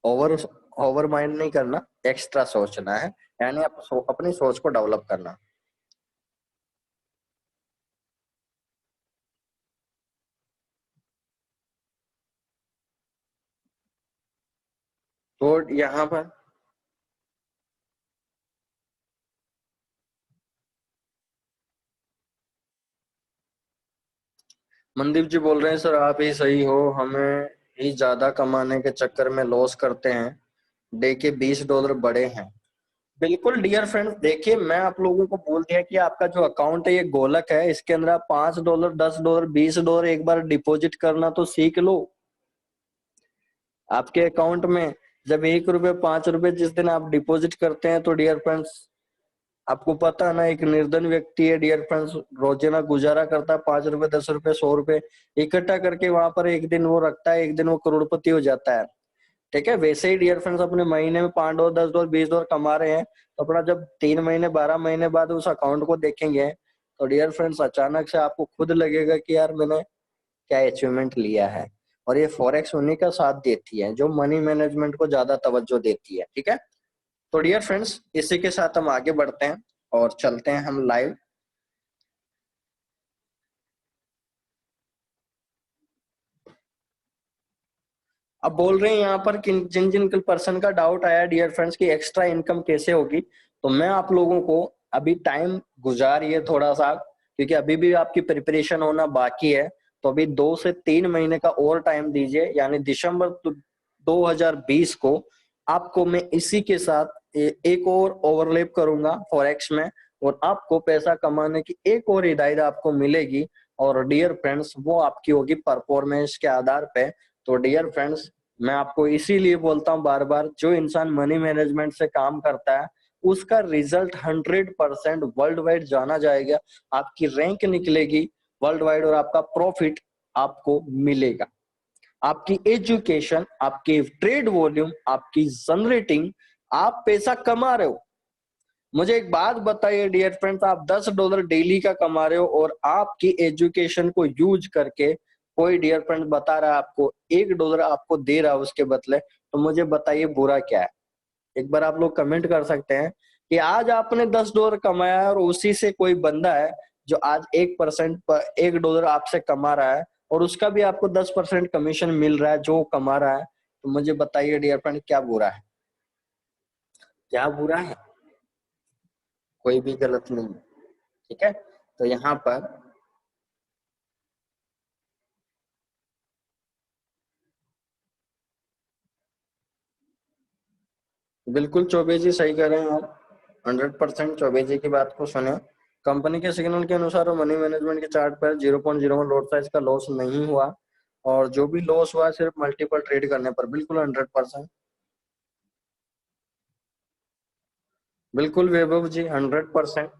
ओवर ओवर माइंड नहीं करना, एक्स्ट्रा सोचना है, यानी अपनी सोच को डेवलप करना। तो यहाँ पर मनदीप जी बोल रहे हैं सर आप ही सही हो, हमें ही ज्यादा कमाने के चक्कर में लॉस करते हैं, डे के $20 बड़े हैं। बिल्कुल डियर फ्रेंड्स, देखिए मैं आप लोगों को बोल दिया कि आपका जो अकाउंट है ये गोलक है, इसके अंदर आप $5, $10, $20 एक बार डिपॉजिट करना तो सीख लो। आपके अकाउंट में जब ₹1, ₹5 जिस दिन आप डिपॉजिट करते हैं तो डियर फ्रेंड्स, आपको पता है ना, एक निर्धन व्यक्ति है डियर फ्रेंड्स, रोजाना गुजारा करता है, ₹5, ₹10, ₹100 इकट्ठा करके वहां पर एक दिन वो रखता है, एक दिन वो करोड़पति हो जाता है। ठीक है, वैसे ही डियर फ्रेंड्स अपने महीने में $5, $10, $20 कमा रहे हैं, तो अपना जब 3 महीने 12 महीने बाद उस अकाउंट को देखेंगे तो डियर फ्रेंड्स अचानक से आपको खुद लगेगा कि यार मैंने क्या अचीवमेंट लिया है। और ये फॉरेक्स उन्हीं का साथ देती है जो मनी मैनेजमेंट को ज्यादा तवज्जो देती है। ठीक है, तो डियर फ्रेंड्स इसी के साथ हम आगे बढ़ते हैं और चलते हैं हम लाइव। अब बोल रहे हैं यहाँ पर किन जिन जिन पर्सन का डाउट आया डियर फ्रेंड्स की एक्स्ट्रा इनकम कैसे होगी, तो मैं आप लोगों को अभी टाइम गुजारिए थोड़ा सा, क्योंकि अभी भी आपकी प्रिपरेशन होना बाकी है। तो अभी 2 से 3 महीने का और टाइम दीजिए, यानी दिसंबर 2020 को आपको मैं इसी के साथ एक और ओवरलैप करूंगा फॉरेक्स में, और आपको पैसा कमाने की एक और हिदायत आपको मिलेगी। और डियर फ्रेंड्स वो आपकी होगी परफॉर्मेंस के आधार पे। तो डियर फ्रेंड्स मैं आपको इसीलिए बोलता हूँ बार बार, जो इंसान मनी मैनेजमेंट से काम करता है उसका रिजल्ट 100% वर्ल्ड वाइड जाना जाएगा, आपकी रैंक निकलेगी वर्ल्ड वाइड, और आपका प्रॉफिट आपको मिलेगा। आपकी एजुकेशन, आपकी ट्रेड वॉल्यूम, आपकी जनरेटिंग, आप पैसा कमा रहे हो। मुझे एक बात बताइए डियर फ्रेंड्स, आप $10 डेली का कमा रहे हो और आपकी एजुकेशन को यूज करके कोई डियर फ्रेंड बता रहा है आपको $1 आपको दे रहा है उसके बदले, तो मुझे बताइए बुरा क्या है। एक बार आप लोग कमेंट कर सकते हैं कि आज आपने $10 कमाया है और उसी से कोई बंदा है जो आज 1% पर $1 आपसे कमा रहा है, और उसका भी आपको 10% कमीशन मिल रहा है जो कमा रहा है, तो मुझे बताइए डियर फ्रेंड क्या बुरा है, क्या बुरा है? कोई भी गलत नहीं। ठीक है, तो यहाँ पर बिल्कुल चौबे जी सही कह रहे हैं आप, 100% चौबे जी की बात को सुने। कंपनी के सिग्नल के अनुसार और मनी मैनेजमेंट के चार्ट पर 0.01 लॉट साइज का लॉस नहीं हुआ, और जो भी लॉस हुआ सिर्फ मल्टीपल ट्रेड करने पर। बिल्कुल 100%। बिल्कुल वैभव जी 100%।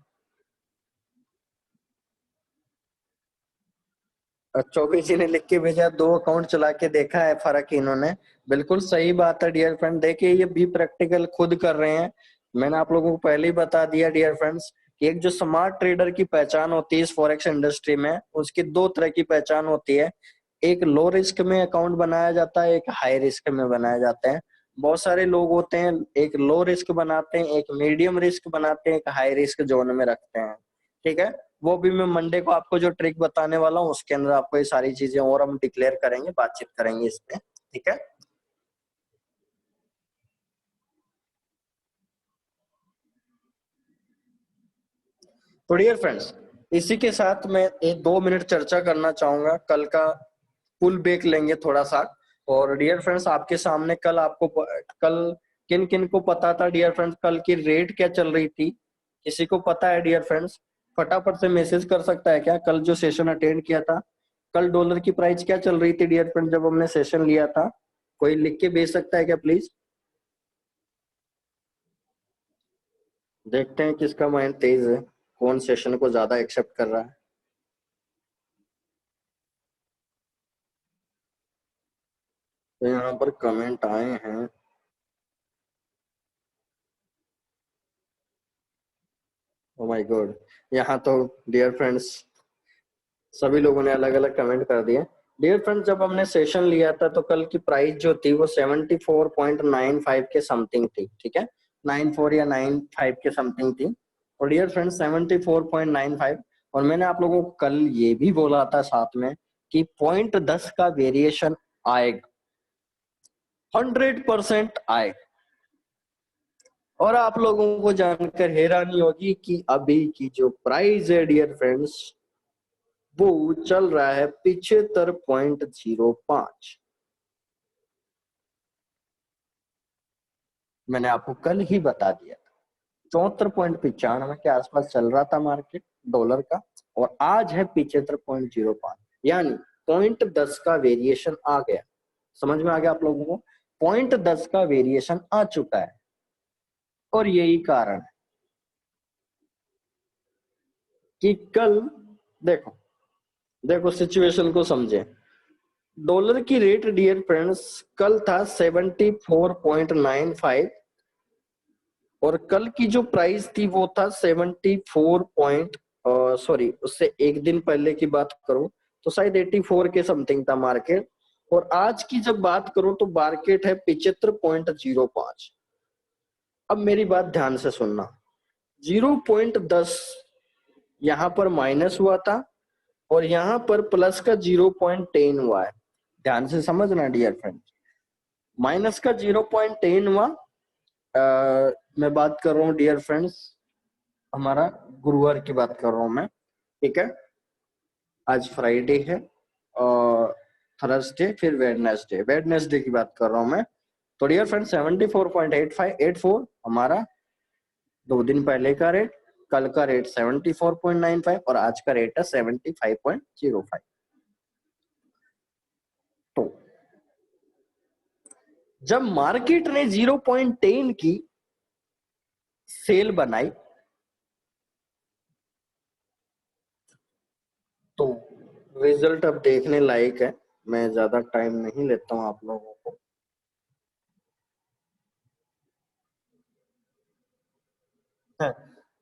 चौबे जी ने लिख के भेजा, 2 अकाउंट चला के देखा है फर्क इन्होंने। बिल्कुल सही बात है डियर फ्रेंड, देखिए ये भी प्रैक्टिकल खुद कर रहे हैं। मैंने आप लोगों को पहले ही बता दिया डियर फ्रेंड्स कि एक जो स्मार्ट ट्रेडर की पहचान होती है इस फॉरेक्स इंडस्ट्री में, उसकी दो तरह की पहचान होती है। एक लो रिस्क में अकाउंट बनाया जाता है, एक हाई रिस्क में बनाया जाता है। बहुत सारे लोग होते हैं, एक लो रिस्क बनाते हैं, एक मीडियम रिस्क बनाते हैं, एक हाई रिस्क जोन में रखते हैं। ठीक है, वो भी मैं मंडे को आपको जो ट्रिक बताने वाला हूँ उसके अंदर आपको ये सारी चीजें और हम डिक्लेयर करेंगे, बातचीत करेंगे इस पे। ठीक है, तो डियर फ्रेंड्स इसी के साथ मैं एक 2 मिनट चर्चा करना चाहूंगा, कल का फुल बैक लेंगे थोड़ा सा। और डियर फ्रेंड्स आपके सामने कल आपको कल किन किन को पता था डियर फ्रेंड्स कल की रेट क्या चल रही थी? किसी को पता है डियर फ्रेंड्स? फटाफट से मैसेज कर सकता है क्या, कल जो सेशन अटेंड किया था कल डॉलर की प्राइस क्या चल रही थी डियर फ्रेंड जब हमने सेशन लिया था? कोई लिख के भेज सकता है क्या प्लीज? देखते हैं किसका माइंड तेज है, कौन सेशन को ज्यादा एक्सेप्ट कर रहा है। तो यहाँ पर कमेंट आए हैं। ओ माय गॉड, यहाँ तो डियर फ्रेंड्स सभी लोगों ने अलग अलग कमेंट कर दिए। डियर फ्रेंड्स जब हमने सेशन लिया था तो कल की प्राइस जो थी वो 74.95 के समथिंग थी। ठीक है, 94 या 95 के समथिंग थी। और डियर फ्रेंड्स 74.95, और मैंने आप लोगों को कल ये भी बोला था साथ में कि 0.10 का वेरिएशन आएगा, 100% आएगा। और आप लोगों को जानकर हैरानी होगी कि अभी की जो प्राइस है डियर फ्रेंड्स वो चल रहा है 75.05। मैंने आपको कल ही बता दिया था। 74.95 के आसपास चल रहा था मार्केट डॉलर का, और आज है 75.05, यानी 0.10 का वेरिएशन आ गया। समझ में आ गया आप लोगों को? 0.10 का वेरिएशन आ चुका है, और यही कारण है कि कल देखो देखो सिचुएशन को समझे। डॉलर की रेट डियर फ्रेंड्स कल था 74.95, और कल की जो प्राइस थी वो था 74 पॉइंट, सॉरी उससे एक दिन पहले की बात करूं तो शायद 84 के समथिंग था मार्केट, और आज की जब बात करूं तो मार्केट है 75.05। अब मेरी बात ध्यान से सुनना, 0.10 यहां पर माइनस हुआ था, और यहां पर प्लस का 0.10 हुआ है। ध्यान से समझना डियर फ्रेंड्स, माइनस का 0.10 हुआ। मैं बात कर रहा हूँ डियर फ्रेंड्स, हमारा गुरुवार की बात कर रहा हूं मैं, ठीक है? आज फ्राइडे है और थर्सडे फिर वेडनेसडे की बात कर रहा हूं मैं। तो डियर फ्रेंड्स 74.8584 हमारा 2 दिन पहले का रेट, कल का रेट 74.95 और आज का रेट है 75.05। तो जब मार्केट ने 0.10 की सेल बनाई तो रिजल्ट अब देखने लायक है। मैं ज्यादा टाइम नहीं लेता हूं आप लोगों को।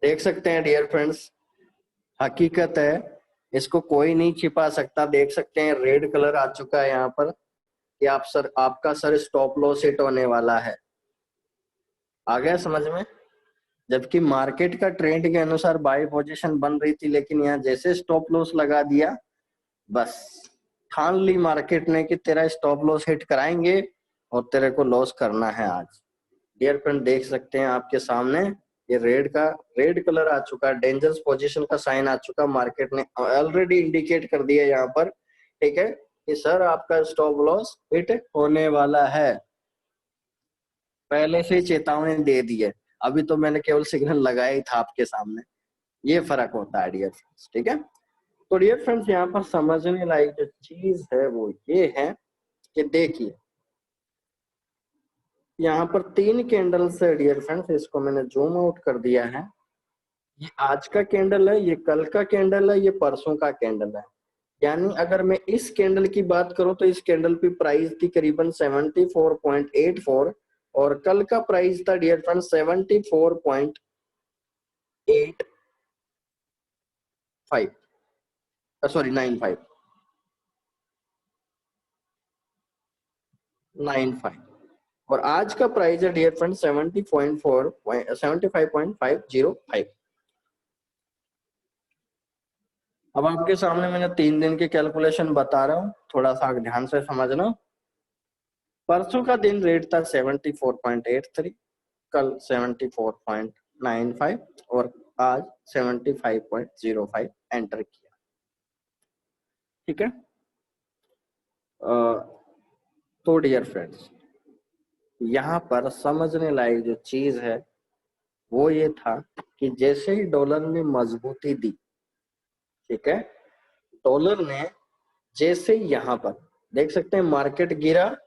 देख सकते हैं डियर फ्रेंड्स, हकीकत है, इसको कोई नहीं छिपा सकता। देख सकते हैं रेड कलर आ चुका है यहाँ पर कि आपका सर स्टॉप लॉस हिट होने वाला है। आ गया समझ में? जबकि मार्केट का ट्रेंड के अनुसार बाई पोजीशन बन रही थी, लेकिन यहाँ जैसे स्टॉप लॉस लगा दिया, बस ठान ली मार्केट ने कि तेरा स्टॉप लॉस हिट कराएंगे और तेरे को लॉस करना है आज। डियर फ्रेंड देख सकते हैं आपके सामने, ये रेड कलर आ चुका है, डेंजरस पोजीशन का साइन आ चुका। मार्केट ने ऑलरेडी इंडिकेट कर दिया यहाँ पर, ठीक है, कि सर आपका स्टॉप लॉस हिट होने वाला है। पहले से चेतावनी दे दी है, अभी तो मैंने केवल सिग्नल लगाया ही था आपके सामने। ये फर्क होता है डियर फ्रेंड्स, ठीक है? तो डियर फ्रेंड्स यहाँ पर समझने लायक जो चीज है वो ये है कि देखिए यहाँ पर 3 कैंडल्स है डियर फ्रेंड्स, इसको मैंने जूम आउट कर दिया है। ये आज का कैंडल है, ये कल का कैंडल है, ये परसों का कैंडल है। यानी अगर मैं इस कैंडल की बात करूं तो इस कैंडल की प्राइस थी करीबन 74.84, और कल का प्राइस था डियर फ्रेंड्स 74.85, 95, और आज का प्राइस है डियर फ्रेंड 75.505। अब आपके सामने मैंने 3 दिन की कैलकुलेशन बता रहा हूँ, थोड़ा सा ध्यान से समझना। परसों का दिन रेट था 74.83, कल 74.95 और आज 75.05 एंटर किया, ठीक है? तो डियर फ्रेंड्स यहाँ पर समझने लायक जो चीज है वो ये था कि जैसे ही डॉलर ने मजबूती दी, ठीक है, डॉलर ने जैसे ही यहाँ पर देख सकते हैं मार्केट गिरा,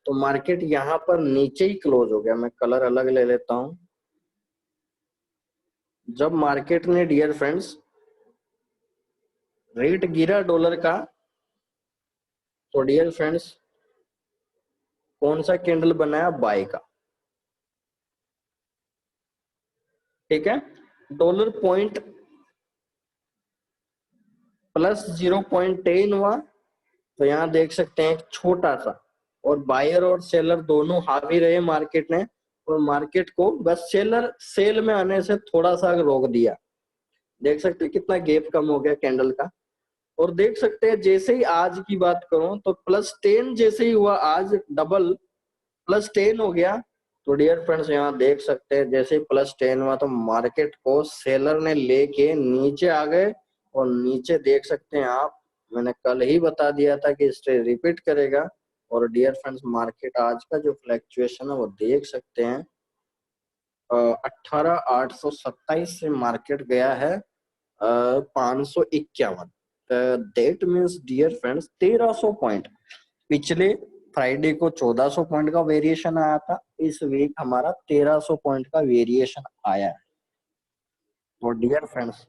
तो मार्केट यहाँ पर नीचे ही क्लोज हो गया। मैं कलर अलग ले लेता हूं। जब मार्केट ने डियर फ्रेंड्स रेट गिरा डॉलर का, तो डियर फ्रेंड्स कौन सा कैंडल बनाया? बाय का, ठीक है। डॉलर पॉइंट प्लस 0.10 हुआ, तो यहाँ देख सकते हैं छोटा सा, और बायर और सेलर दोनों हावी रहे मार्केट ने, और मार्केट को बस सेलर सेल में आने से थोड़ा सा रोक दिया। देख सकते हैं कितना गैप कम हो गया कैंडल का। और देख सकते हैं जैसे ही आज की बात करूं तो +10 जैसे ही हुआ, आज डबल +10 हो गया। तो डियर फ्रेंड्स यहाँ देख सकते हैं जैसे ही +10 हुआ तो मार्केट को सेलर ने लेके नीचे आ गए, और नीचे देख सकते हैं आप, मैंने कल ही बता दिया था कि स्टे रिपीट करेगा। और डियर फ्रेंड्स मार्केट आज का जो फ्लक्चुएशन है वो देख सकते हैं, 18,827 से मार्केट गया है 551। That means dear friends 1300 point. पिछले फ्राइडे को 1400 पॉइंट का वेरिएशन आया था, इस वीक हमारा 1300 पॉइंट का वेरिएशन आया है। तो डियर फ्रेंड्स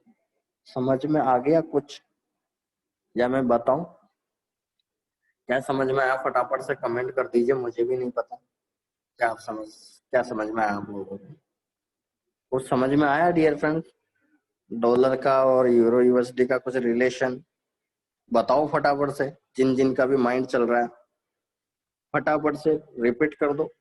समझ में आ गया कुछ, या मैं बताऊं? क्या समझ में आया फटाफट से कमेंट कर दीजिए, मुझे भी नहीं पता क्या समझ में आया आप लोगों को। कुछ समझ में आया डियर फ्रेंड्स? डॉलर का और यूरो यूएसडी का कुछ रिलेशन बताओ फटाफट से, जिन जिन का भी माइंड चल रहा है फटाफट से रिपीट कर दो।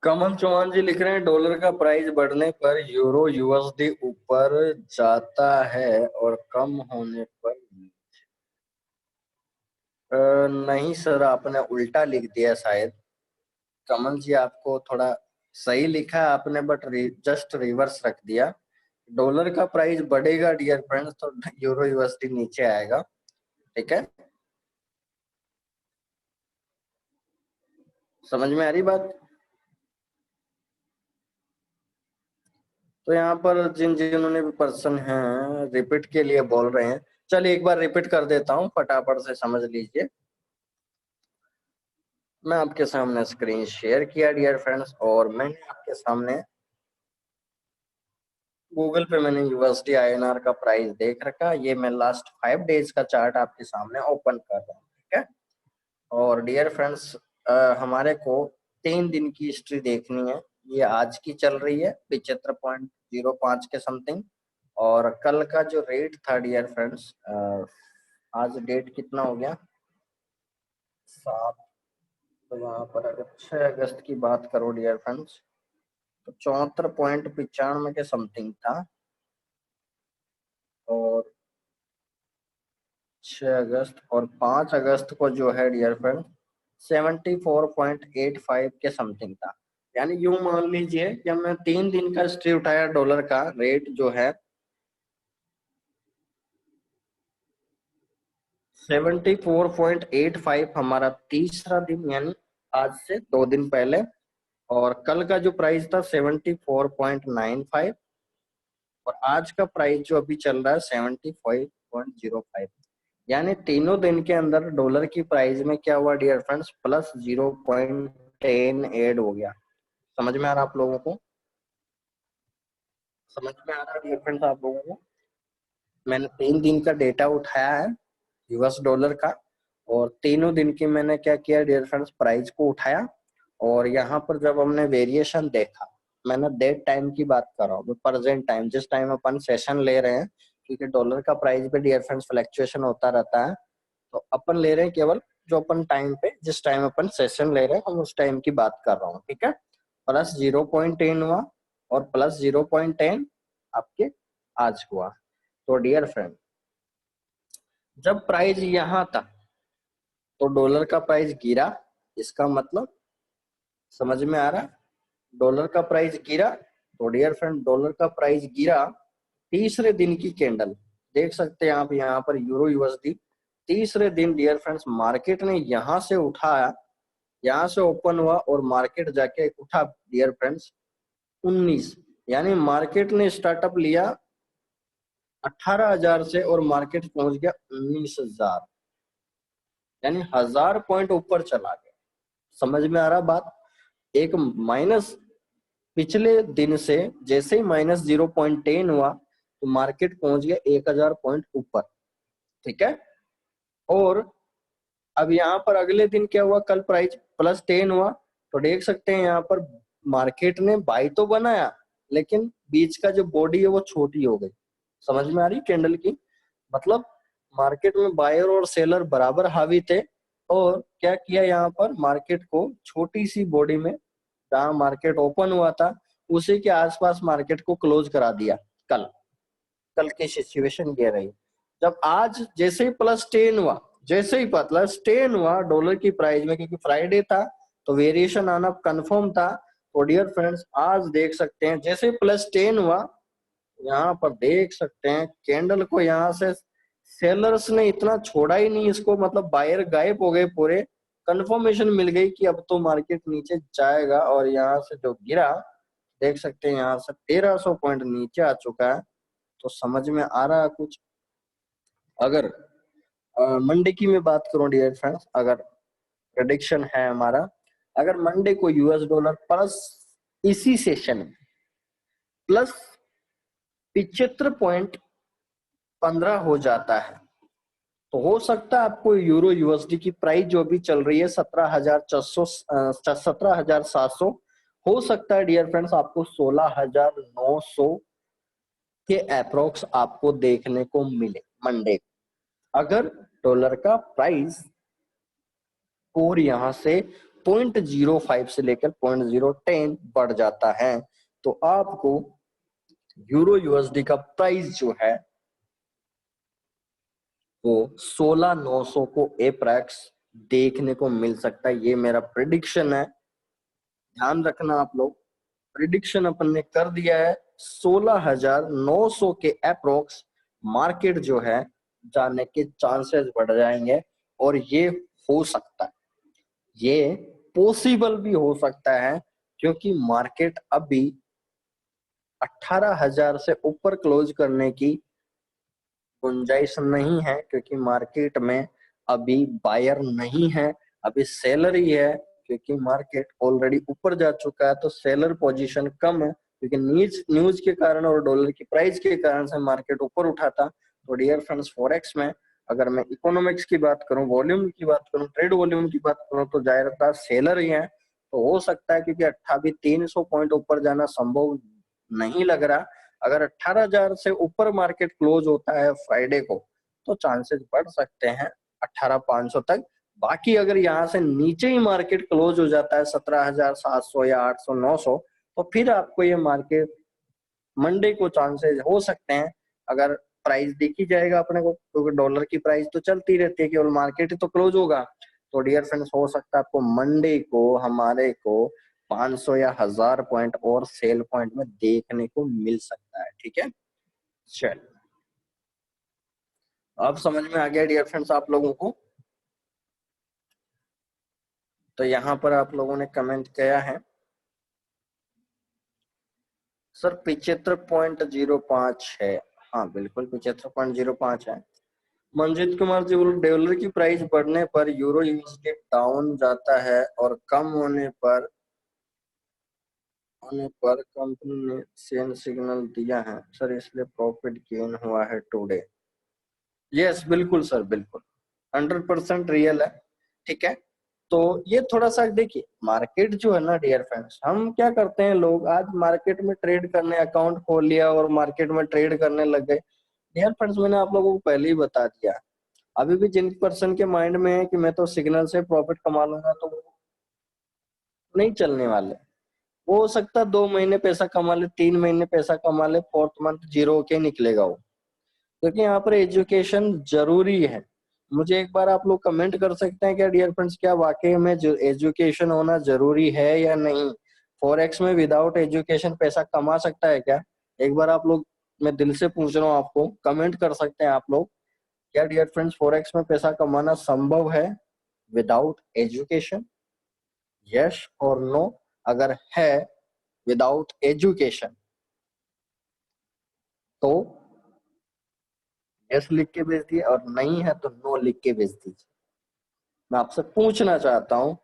कमल चौहान जी लिख रहे हैं डॉलर का प्राइस बढ़ने पर यूरो यूएसडी ऊपर जाता है और कम होने पर नहीं सर, आपने उल्टा लिख दिया शायद। कमल जी आपको थोड़ा सही लिखा है आपने, बट जस्ट रिवर्स रख दिया। डॉलर का प्राइस बढ़ेगा डियर फ्रेंड्स तो यूरो यूएसडी नीचे आएगा, ठीक है? समझ में आ रही बात? तो यहाँ पर जिन्होंने भी पर्सन हैं रिपीट के लिए बोल रहे हैं, चलिए एक बार रिपीट कर देता हूँ फटाफट से समझ लीजिए। मैं आपके सामने स्क्रीन शेयर किया डियर फ्रेंड्स, और मैंने आपके सामने गूगल पे मैंने यूएसडी आईएनआर का प्राइस देख रखा। ये मैं लास्ट 5 डेज का चार्ट आपके सामने ओपन कर रहा हूँ, ठीक है? और डियर फ्रेंड्स हमारे को 3 दिन की हिस्ट्री देखनी है। ये आज की चल रही है 75.05 के समथिंग, और कल का जो रेट था डियर फ्रेंड्स, आज डेट कितना हो गया, 7। तो यहाँ पर अगर 6 अगस्त की बात करो डियर फ्रेंड्स तो 74.95 के समथिंग था, और 6 अगस्त और 5 अगस्त को जो है डियर फ्रेंड 74.85 के समथिंग था। यानी यूं मान लीजिए कि हमने 3 दिन का हिस्ट्री उठाया, डॉलर का रेट जो है 74.85 हमारा तीसरा दिन, यानी आज से 2 दिन पहले, और कल का जो प्राइस था 74.95, और आज का प्राइस जो अभी चल रहा है 75.05। यानी तीनों दिन के अंदर डॉलर की प्राइस में क्या हुआ डियर फ्रेंड्स, प्लस 0.10 ऐड हो गया। समझ में आ रहा आप लोगों को? समझ में आ रहा डियर फ्रेंड्स आप लोगों को? मैंने 3 दिन का डेटा उठाया है यूएस डॉलर का, और तीनों दिन की मैंने क्या किया डियर फ्रेंड्स, प्राइस को उठाया, और यहाँ पर जब हमने वेरिएशन देखा, मैंने डेट टाइम की बात कर रहा हूँ, प्रेजेंट टाइम, जिस टाइम अपन सेशन ले रहे हैं, क्योंकि डॉलर का प्राइस पे डियर फ्रेंड्स फ्लक्चुएशन होता रहता है, तो अपन ले रहे हैं केवल जो अपन टाइम पे, जिस टाइम अपन सेशन ले रहे हैं हम उस टाइम की बात कर रहा हूँ, ठीक है? प्लस 0.10 हुआ, और प्लस 0.10 आपके आज हुआ। तो डियर फ्रेंड जब प्राइस यहाँ था तो डॉलर का प्राइस गिरा, इसका मतलब समझ में आ रहा? डॉलर का प्राइस गिरा, तो डियर फ्रेंड डॉलर का प्राइस गिरा तीसरे दिन की कैंडल, देख सकते हैं आप यहाँ पर यूरो यूएसडी तीसरे दिन डियर फ्रेंड्स मार्केट ने यहाँ से उठाया, यहाँ से ओपन हुआ और मार्केट जाके उठा डियर फ्रेंड्स 19, यानी मार्केट ने स्टार्टअप लिया 18,000 से और मार्केट पहुंच गया 19,000, यानी 1,000 पॉइंट ऊपर चला गया। समझ में आ रहा बात? एक माइनस पिछले दिन से जैसे ही -0.10 हुआ तो मार्केट पहुंच गया 1,000 पॉइंट ऊपर, ठीक है। और अब यहाँ पर अगले दिन क्या हुआ, कल प्राइस +10 हुआ, तो देख सकते हैं यहाँ पर मार्केट ने बाई तो बनाया लेकिन बीच का जो बॉडी है वो छोटी हो गई। समझ में आ रही कैंडल की? मतलब मार्केट में बायर और सेलर बराबर हावी थे और क्या किया यहाँ पर मार्केट को छोटी सी बॉडी में, जहां मार्केट ओपन हुआ था उसी के आसपास मार्केट को क्लोज करा दिया। कल की सिचुएशन ये रही। जब आज जैसे ही +10 हुआ, जैसे ही +10 हुआ डॉलर की प्राइस में, क्योंकि फ्राइडे था तो वेरिएशन आना कंफर्म था, तो डियर फ्रेंड्स आज देख सकते हैं जैसे +10 हुआ, यहाँ पर देख सकते हैं कैंडल को यहाँ से सेलर्स ने इतना छोड़ा ही नहीं इसको, मतलब बायर गायब हो गए पूरे। कंफर्मेशन मिल गई कि अब तो मार्केट नीचे जाएगा और यहाँ से जो गिरा देख सकते हैं यहाँ से 1,300 पॉइंट नीचे आ चुका है। तो समझ में आ रहा है कुछ? अगर मंडे की मैं बात करूं डियर फ्रेंड्स, अगर प्रेडिक्शन है हमारा, अगर मंडे को यूएस डॉलर प्लस इसी सेशन में +75.15 हो जाता है तो हो सकता है आपको यूरो यूएसडी की प्राइस जो भी चल रही है 17,700 हो सकता है डियर फ्रेंड्स आपको 16,900 के अप्रोक्स आपको देखने को मिले मंडे, अगर डॉलर का प्राइस और यहां से 0.05 से लेकर 0.010 बढ़ जाता है तो आपको यूरो यूएसडी का प्राइस जो है वो 16,900 को एप्रैक्स देखने को मिल सकता है। ये मेरा प्रिडिक्शन है, ध्यान रखना आप लोग। प्रिडिक्शन अपन ने कर दिया है 16,900 के अप्रोक्स मार्केट जो है जाने के चांसेस बढ़ जाएंगे और ये हो सकता है, ये पॉसिबल भी हो सकता है क्योंकि मार्केट अभी 18,000 से ऊपर क्लोज करने की गुंजाइश नहीं है, क्योंकि मार्केट में अभी बायर नहीं है, अभी सेलर ही है, क्योंकि मार्केट ऑलरेडी ऊपर जा चुका है तो सेलर पोजीशन कम है, क्योंकि न्यूज के कारण और डॉलर की प्राइस के कारण से मार्केट ऊपर उठा था। तो डियर फ्रेंड्स फॉरेक्स में अगर मैं इकोनॉमिक्स की बात करूं, वॉल्यूम की बात करूं, ट्रेड वॉल्यूम की बात करूं तो ज्यादातर सेलर ही है। तो हो सकता है क्योंकि 300 पॉइंट ऊपर जाना संभव नहीं लग रहा, अगर 18,000 से ऊपर मार्केट क्लोज होता है फ्राइडे को तो चांसेस बढ़ सकते हैं 18,500 तक। बाकी अगर यहाँ से नीचे ही मार्केट क्लोज हो जाता है 17,700 या 800 900 तो फिर आपको ये मार्केट मंडे को चांसेस हो सकते हैं, अगर प्राइस देखी जाएगा अपने को, क्योंकि डॉलर की प्राइस तो चलती रहती है, केवल मार्केट ही तो क्लोज होगा। तो डियर फ्रेंड्स हो सकता है आपको मंडे को हमारे को 500 या 1,000 पॉइंट और सेल पॉइंट में देखने को मिल सकता है, ठीक है। चल अब समझ में आ गया डियर फ्रेंड्स आप लोगों को? तो यहाँ पर आप लोगों ने कमेंट किया है सर 75.05 है। हाँ बिल्कुल 75.05 है। मंजीत कुमार जी बोलो डॉलर की प्राइस बढ़ने पर यूरो यूएसडी डाउन जाता है और कम होने पर कंपनी ने सेल सिग्नल दिया है सर, इसलिए प्रॉफिट गेन हुआ है टुडे। यस बिल्कुल सर, बिल्कुल 100% रियल है, ठीक है। तो ये थोड़ा सा देखिए मार्केट जो है ना डियर फ्रेंड्स, हम क्या करते हैं लोग आज मार्केट में ट्रेड करने अकाउंट खोल लिया और मार्केट में ट्रेड करने लग गए। डियर फ्रेंड्स मैंने आप लोगों को पहले ही बता दिया, अभी भी जिन पर्सन के माइंड में है कि मैं तो सिग्नल से प्रॉफिट कमा लूंगा तो वो नहीं चलने वाले। वो हो सकता है 2 महीने पैसा कमा ले, 3 महीने पैसा कमा ले, फोर्थ मंथ जीरो के निकलेगा वो, क्योंकि यहाँ पर एजुकेशन जरूरी है। मुझे एक बार आप लोग कमेंट कर सकते हैं क्या डियर फ्रेंड्स, क्या वाकई में एजुकेशन होना जरूरी है या नहीं? फॉरेक्स में विदाउट एजुकेशन पैसा कमा सकता है क्या? एक बार आप लोग मैं दिल से पूछ रहा हूँ आपको, कमेंट कर सकते हैं आप लोग, क्या डियर फ्रेंड्स फॉरेक्स में पैसा कमाना संभव है विदाउट एजुकेशन? यस और नो। अगर है विदाउट एजुकेशन तो यस लिख के भेज दिए, और नहीं है तो नो लिख के भेज दीजिए। मैं आपसे पूछना चाहता हूं,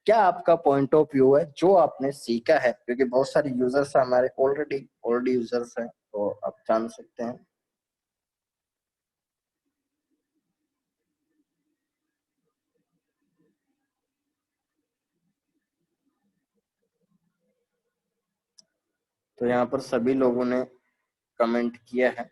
क्या आपका पॉइंट ऑफ व्यू है जो आपने सीखा है, क्योंकि बहुत सारे यूजर्स हैं हमारे, ऑलरेडी यूजर्स हैं, तो आप जान सकते हैं। तो यहाँ पर सभी लोगों ने कमेंट किया है।